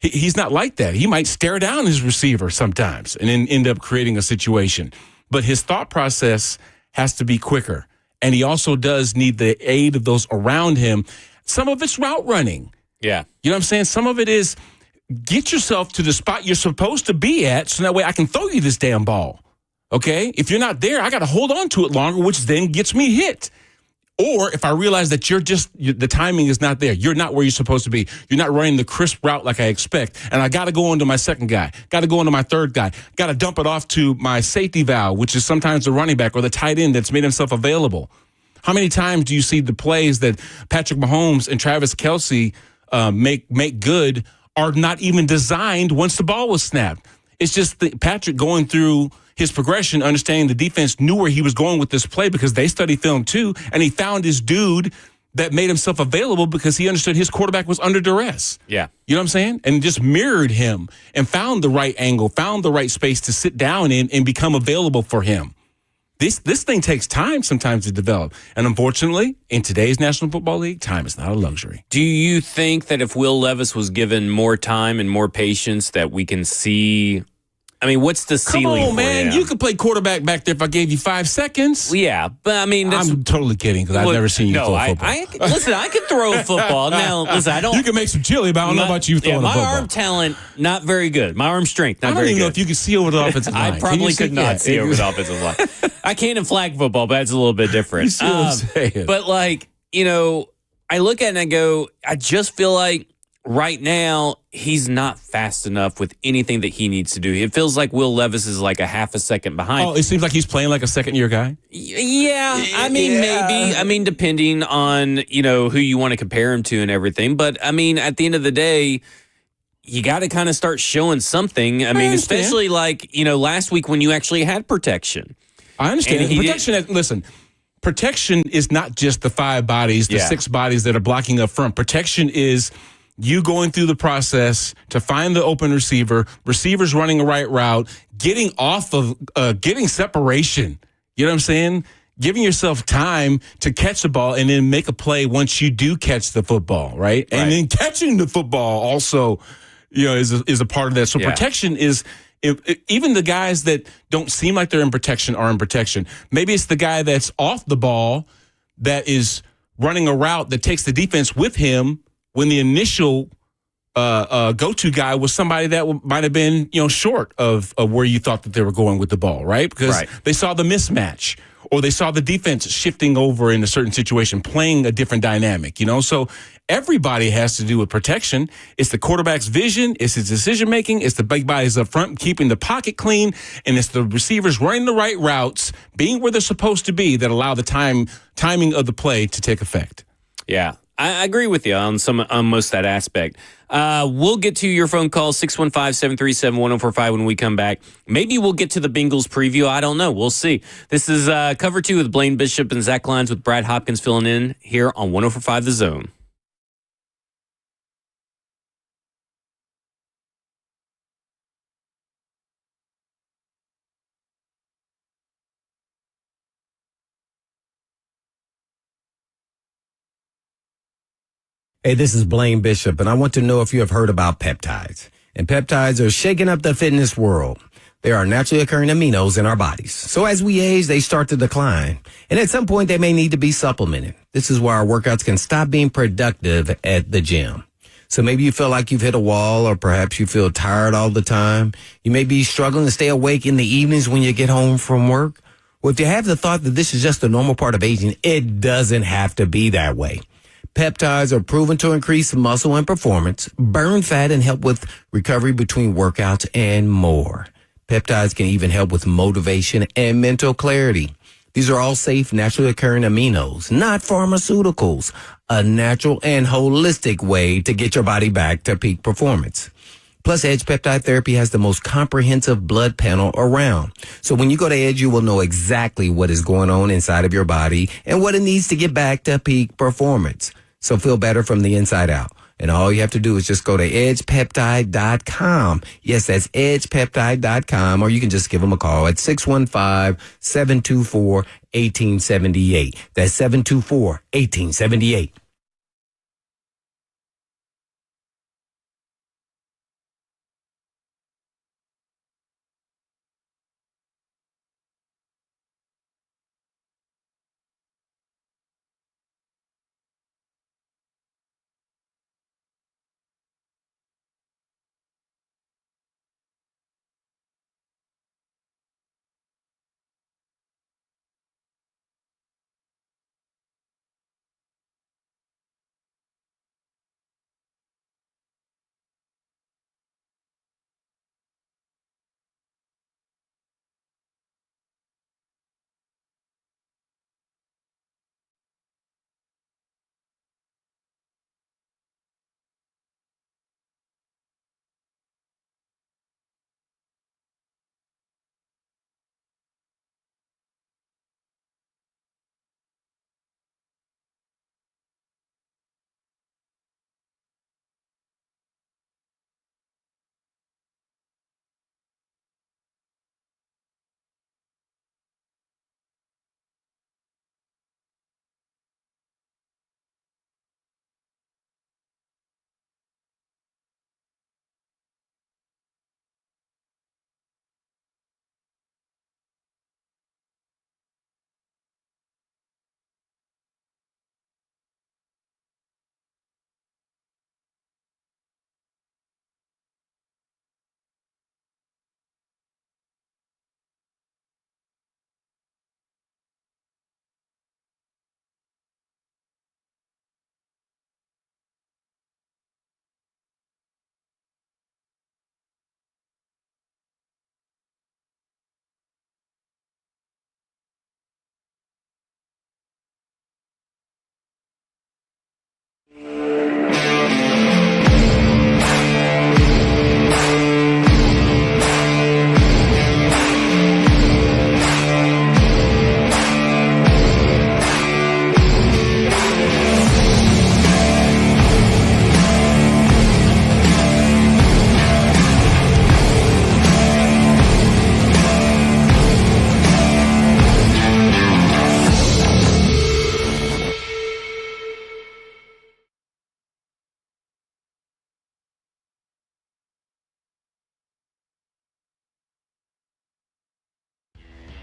He's not like that. He might stare down his receiver sometimes and then end up creating a situation. But his thought process has to be quicker. And he also does need the aid of those around him. Some of it's route running. Yeah. You know what I'm saying? Some of it is get yourself to the spot you're supposed to be at so that way I can throw you this damn ball. Okay? If you're not there, I got to hold on to it longer, which then gets me hit. Or if I realize that the timing is not there, you're not where you're supposed to be, you're not running the crisp route like I expect, and I got to go into my second guy, got to go into my third guy, got to dump it off to my safety valve, which is sometimes the running back or the tight end that's made himself available. How many times do you see the plays that Patrick Mahomes and Travis Kelce make good are not even designed once the ball was snapped? It's just Patrick going through his progression, understanding the defense knew where he was going with this play because they study film too, and he found his dude that made himself available because he understood his quarterback was under duress. Yeah. You know what I'm saying? And just mirrored him and found the right angle, found the right space to sit down in and become available for him. This thing takes time sometimes to develop. And unfortunately, in today's National Football League, time is not a luxury. Do you think that if Will Levis was given more time and more patience that we can see? I mean, what's the ceiling? Come on, man. You could play quarterback back there if I gave you 5 seconds. Well, yeah, but I mean, I'm totally kidding because I've never seen you throw a football. Listen, I can throw a football. Now, listen, I don't. You can make some chili, but I don't know about you throwing a football. My arm talent, not very good. My arm strength, not very good. I don't even know if you can see over the offensive line. I probably could not see over the offensive line. I can in flag football, but that's a little bit different. You see what I'm saying? But, like, you know, I look at it and I go, I just feel like right now, he's not fast enough with anything that he needs to do. It feels like Will Levis is like a half a second behind. Oh, it seems like he's playing like a second-year guy? Yeah, I mean, maybe. I mean, depending on, you know, who you want to compare him to and everything. But, I mean, at the end of the day, you got to kind of start showing something. I mean, especially like, you know, last week when you actually had protection. I understand. Listen, protection is not just the 5 bodies, the 6 bodies that are blocking up front. Protection is you going through the process to find the open receiver, receivers running the right route, getting off of, getting separation. You know what I'm saying? Giving yourself time to catch the ball and then make a play once you do catch the football, right? And then catching the football also, you know, is a part of that. So protection is, even the guys that don't seem like they're in protection are in protection. Maybe it's the guy that's off the ball that is running a route that takes the defense with him when the initial go-to guy was somebody that might have been, you know, short of where you thought that they were going with the ball, right? Because they saw the mismatch or they saw the defense shifting over in a certain situation, playing a different dynamic, you know? So everybody has to do with protection. It's the quarterback's vision. It's his decision-making. It's the big bodies up front, keeping the pocket clean. And it's the receivers running the right routes, being where they're supposed to be that allow the timing of the play to take effect. Yeah. I agree with you on most of that aspect. We'll get to your phone call, 615-737-1045 when we come back. Maybe we'll get to the Bengals preview. I don't know. We'll see. This is Cover 2 with Blaine Bishop and Zach Lyons with Brad Hopkins filling in here on 1045 The Zone. Hey, this is Blaine Bishop, and I want to know if you have heard about peptides. And peptides are shaking up the fitness world. They are naturally occurring aminos in our bodies. So as we age, they start to decline. And at some point, they may need to be supplemented. This is where our workouts can stop being productive at the gym. So maybe you feel like you've hit a wall, or perhaps you feel tired all the time. You may be struggling to stay awake in the evenings when you get home from work. Well, if you have the thought that this is just a normal part of aging, it doesn't have to be that way. Peptides are proven to increase muscle and performance, burn fat, and help with recovery between workouts and more. Peptides can even help with motivation and mental clarity. These are all safe, naturally occurring aminos, not pharmaceuticals, a natural and holistic way to get your body back to peak performance. Plus, Edge Peptide Therapy has the most comprehensive blood panel around. So when you go to Edge, you will know exactly what is going on inside of your body and what it needs to get back to peak performance. So feel better from the inside out. And all you have to do is just go to edgepeptide.com. Yes, that's edgepeptide.com. Or you can just give them a call at 615-724-1878. That's 724-1878.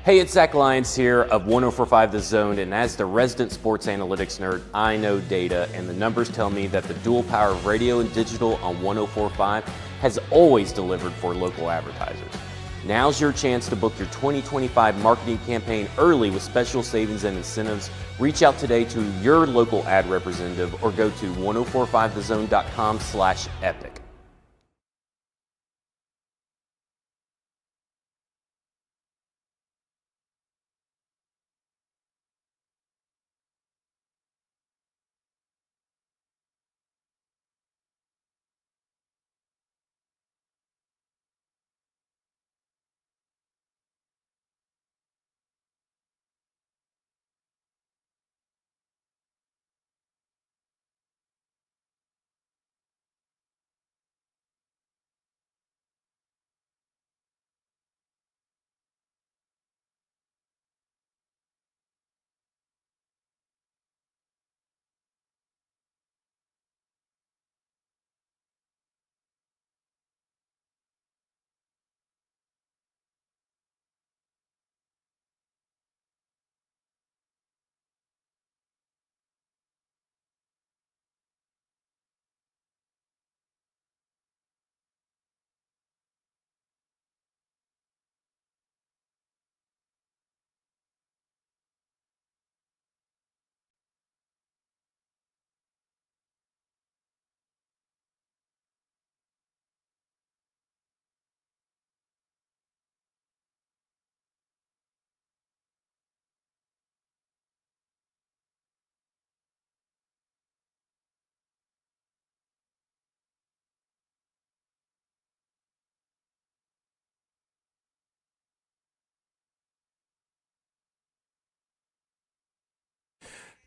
Hey, it's Zach Lyons here of 104.5 The Zone, and as the resident sports analytics nerd, I know data, and the numbers tell me that the dual power of radio and digital on 104.5 has always delivered for local advertisers. Now's your chance to book your 2025 marketing campaign early with special savings and incentives. Reach out today to your local ad representative or go to 1045thezone.com/epic.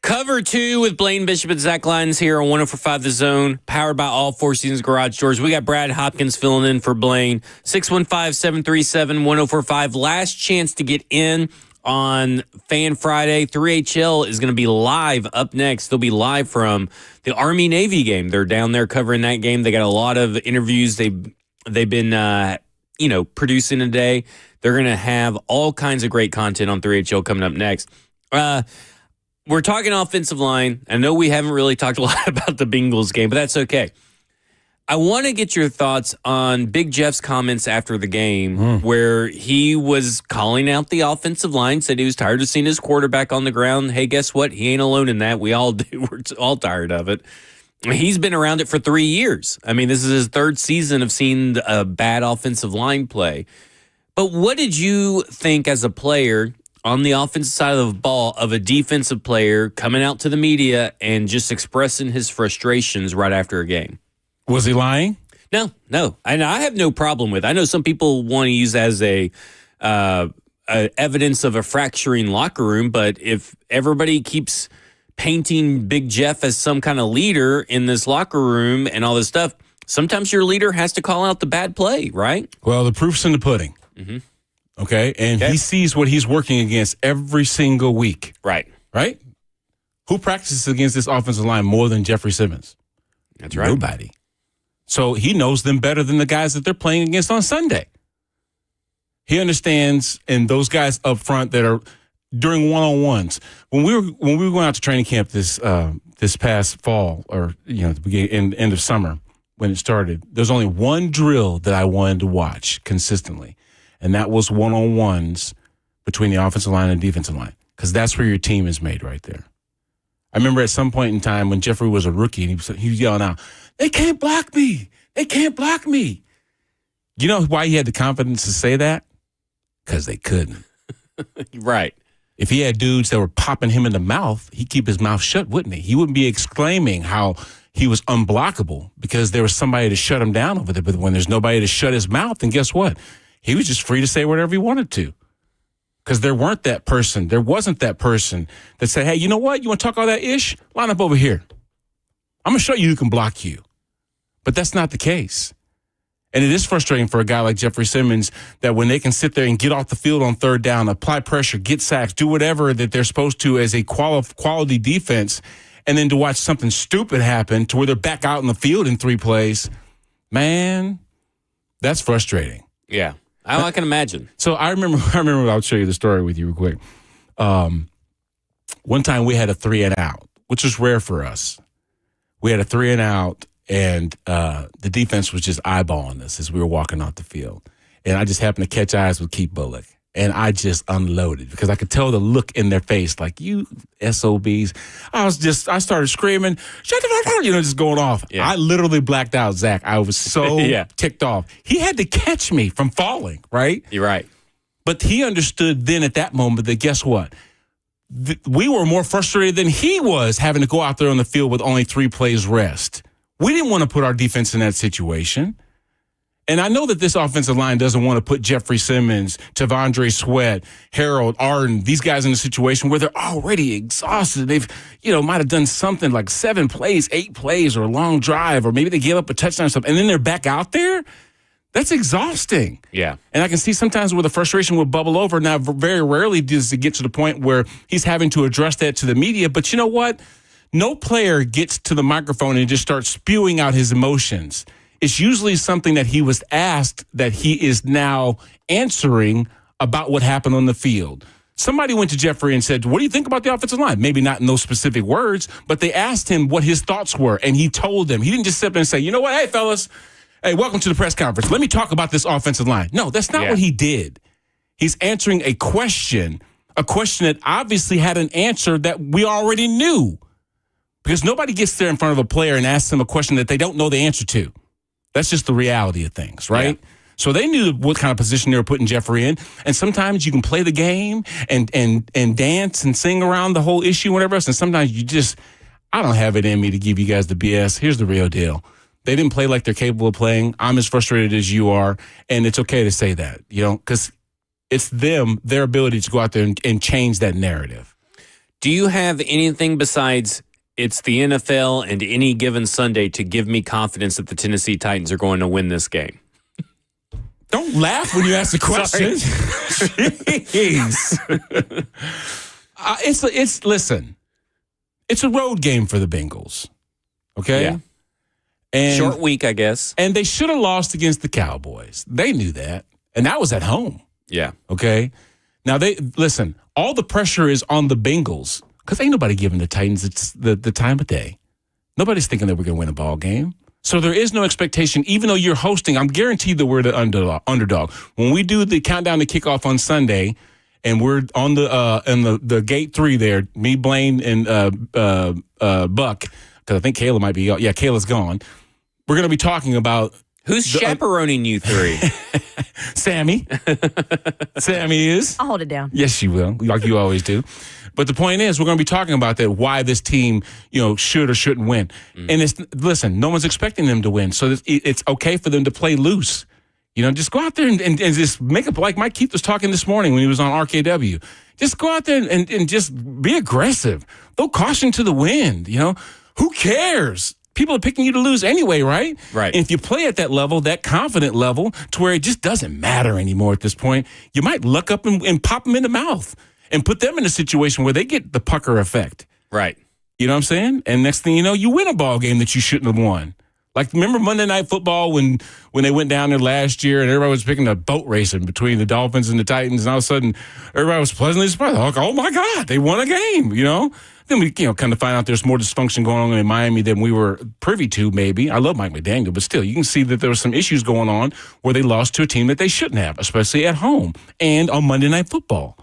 Cover 2 with Blaine Bishop and Zach Lyons here on 104.5 The Zone, powered by all Four Seasons Garage Doors. We got Brad Hopkins filling in for Blaine. 615-737-1045. Last chance to get in on Fan Friday. 3HL is going to be live up next. They'll be live from the Army-Navy game. They're down there covering that game. They got a lot of interviews they've been producing today. They're going to have all kinds of great content on 3HL coming up next. We're talking offensive line. I know we haven't really talked a lot about the Bengals game, but that's okay. I want to get your thoughts on Big Jeff's comments after the game where he was calling out the offensive line, said he was tired of seeing his quarterback on the ground. Hey, guess what? He ain't alone in that. We all do. We're all tired of it. He's been around it for 3 years. I mean, this is his third season of seeing a bad offensive line play. But what did you think as a player on the offensive side of the ball of a defensive player coming out to the media and just expressing his frustrations right after a game? Was he lying? No. And I have no problem with it. I know some people want to use that as a evidence of a fracturing locker room, but if everybody keeps painting Big Jeff as some kind of leader in this locker room and all this stuff, sometimes your leader has to call out the bad play, right? Well, the proof's in the pudding. Mm-hmm. Okay, and he sees what he's working against every single week. Right? Who practices against this offensive line more than Jeffrey Simmons? That's right. Nobody. So he knows them better than the guys that they're playing against on Sunday. He understands, and those guys up front that are during one-on-ones. When we were going out to training camp this past fall, or the beginning end of summer when it started, there's only one drill that I wanted to watch consistently. And that was one-on-ones between the offensive line and defensive line, because that's where your team is made right there. I remember at some point in time when Jeffrey was a rookie, and he was yelling out, "They can't block me! They can't block me!" You know why he had the confidence to say that? Because they couldn't. Right. If he had dudes that were popping him in the mouth, he'd keep his mouth shut, wouldn't he? He wouldn't be exclaiming how he was unblockable because there was somebody to shut him down over there. But when there's nobody to shut his mouth, then guess what? He was just free to say whatever he wanted to, because there wasn't that person that said, "Hey, you know what? You want to talk all that ish? Line up over here. I'm going to show you who can block you." But that's not the case. And it is frustrating for a guy like Jeffrey Simmons that when they can sit there and get off the field on third down, apply pressure, get sacks, do whatever that they're supposed to as a quality defense, and then to watch something stupid happen to where they're back out in the field in 3 plays, man, that's frustrating. Yeah. I can imagine. So I remember. I'll show you the story with you real quick. One time we had a 3-and-out, which was rare for us. We had a 3-and-out, and the defense was just eyeballing us as we were walking off the field. And I just happened to catch eyes with Keith Bullock. And I just unloaded because I could tell the look in their face, like, you SOBs. I started screaming, shut the fuck up, just going off. Yeah. I literally blacked out, Zach. I was so ticked off. He had to catch me from falling, right? You're right. But he understood then at that moment that guess what? We were more frustrated than he was having to go out there on the field with only 3 plays rest. We didn't want to put our defense in that situation. And I know that this offensive line doesn't want to put Jeffrey Simmons, Tavondre Sweat, Harold Arden, these guys in a situation where they're already exhausted. They've, might have done something like 7 plays, 8 plays, or a long drive, or maybe they gave up a touchdown or something, and then they're back out there. That's exhausting. Yeah. And I can see sometimes where the frustration will bubble over. Now, very rarely does it get to the point where he's having to address that to the media. But you know what? No player gets to the microphone and just starts spewing out his emotions. It's usually something that he was asked that he is now answering about what happened on the field. Somebody went to Jeffrey and said, what do you think about the offensive line? Maybe not in those specific words, but they asked him what his thoughts were, and he told them. He didn't just sit there and say, you know what, hey, fellas, hey, welcome to the press conference. Let me talk about this offensive line. No, that's not what he did. He's answering a question that obviously had an answer that we already knew. Because nobody gets there in front of a player and asks them a question that they don't know the answer to. That's just the reality of things, right? Yeah. So they knew what kind of position they were putting Jeffrey in. And sometimes you can play the game and dance and sing around the whole issue, whatever else. And sometimes I don't have it in me to give you guys the BS. Here's the real deal. They didn't play like they're capable of playing. I'm as frustrated as you are. And it's okay to say that, because it's their ability to go out there and change that narrative. Do you have anything besides it's the NFL and any given Sunday to give me confidence that the Tennessee Titans are going to win this game? Don't laugh when you ask the question. Jeez. Listen, it's a road game for the Bengals. Okay? Yeah. And short week, I guess. And they should have lost against the Cowboys. They knew that. And that was at home. Yeah. Okay? Now, listen, all the pressure is on the Bengals. Because ain't nobody giving the Titans the time of day. Nobody's thinking that we're going to win a ball game. So there is no expectation, even though you're hosting. I'm guaranteed that we're the underdog. When we do the countdown to kickoff on Sunday, and we're on the gate 3 there, me, Blaine, and Buck, because I think Kayla might be. Yeah, Kayla's gone. We're going to be talking about who's chaperoning you 3. Sammy. Sammy is. I'll hold it down. Yes, she will, like you always do. But the point is, we're going to be talking about that, why this team, should or shouldn't win. And listen, no one's expecting them to win. So it's okay for them to play loose. Just go out there and just make up, like Mike Keith was talking this morning when he was on RKW. Just go out there and just be aggressive. Throw caution to the wind, Who cares? People are picking you to lose anyway, right? Right. And if you play at that level, that confident level, to where it just doesn't matter anymore at this point, you might luck up and pop them in the mouth. And put them in a situation where they get the pucker effect. Right. You know what I'm saying? And next thing you know, you win a ball game that you shouldn't have won. Like, remember Monday Night Football when they went down there last year and everybody was picking a boat racing between the Dolphins and the Titans, and all of a sudden everybody was pleasantly surprised. Like, oh my God, they won a game, Then we, kind of find out there's more dysfunction going on in Miami than we were privy to, maybe. I love Mike McDaniel, but still, you can see that there were some issues going on where they lost to a team that they shouldn't have, especially at home and on Monday Night Football.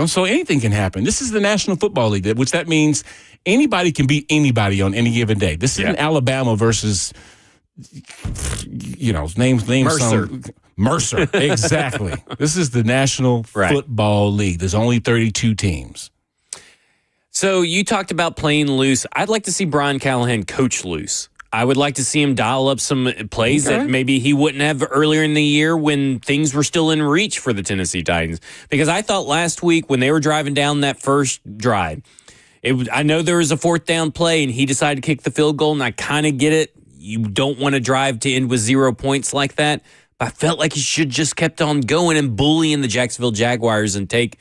So anything can happen. This is the National Football League, which that means anybody can beat anybody on any given day. This isn't Alabama versus, name Mercer. Mercer, exactly. This is the National Football League. There's only 32 teams. So you talked about playing loose. I'd like to see Brian Callahan coach loose. I would like to see him dial up some plays that maybe he wouldn't have earlier in the year when things were still in reach for the Tennessee Titans. Because I thought last week when they were driving down that first drive, I know there was a 4th down play and he decided to kick the field goal, and I kind of get it. You don't want to drive to end with 0 points like that. But I felt like he should just kept on going and bullying the Jacksonville Jaguars and take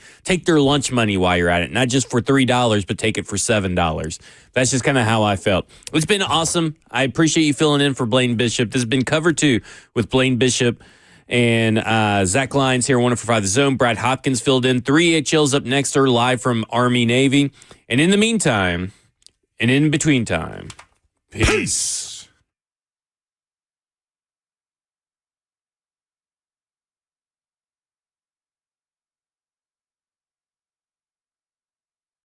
their lunch money while you're at it. Not just for $3, but take it for $7. That's just kind of how I felt. It's been awesome. I appreciate you filling in for Blaine Bishop. This has been Cover 2 with Blaine Bishop. And Zach Lyons here, 104.5 The Zone. Brad Hopkins filled in. 3 HLs up next are live from Army Navy. And in the meantime, and in between time, peace.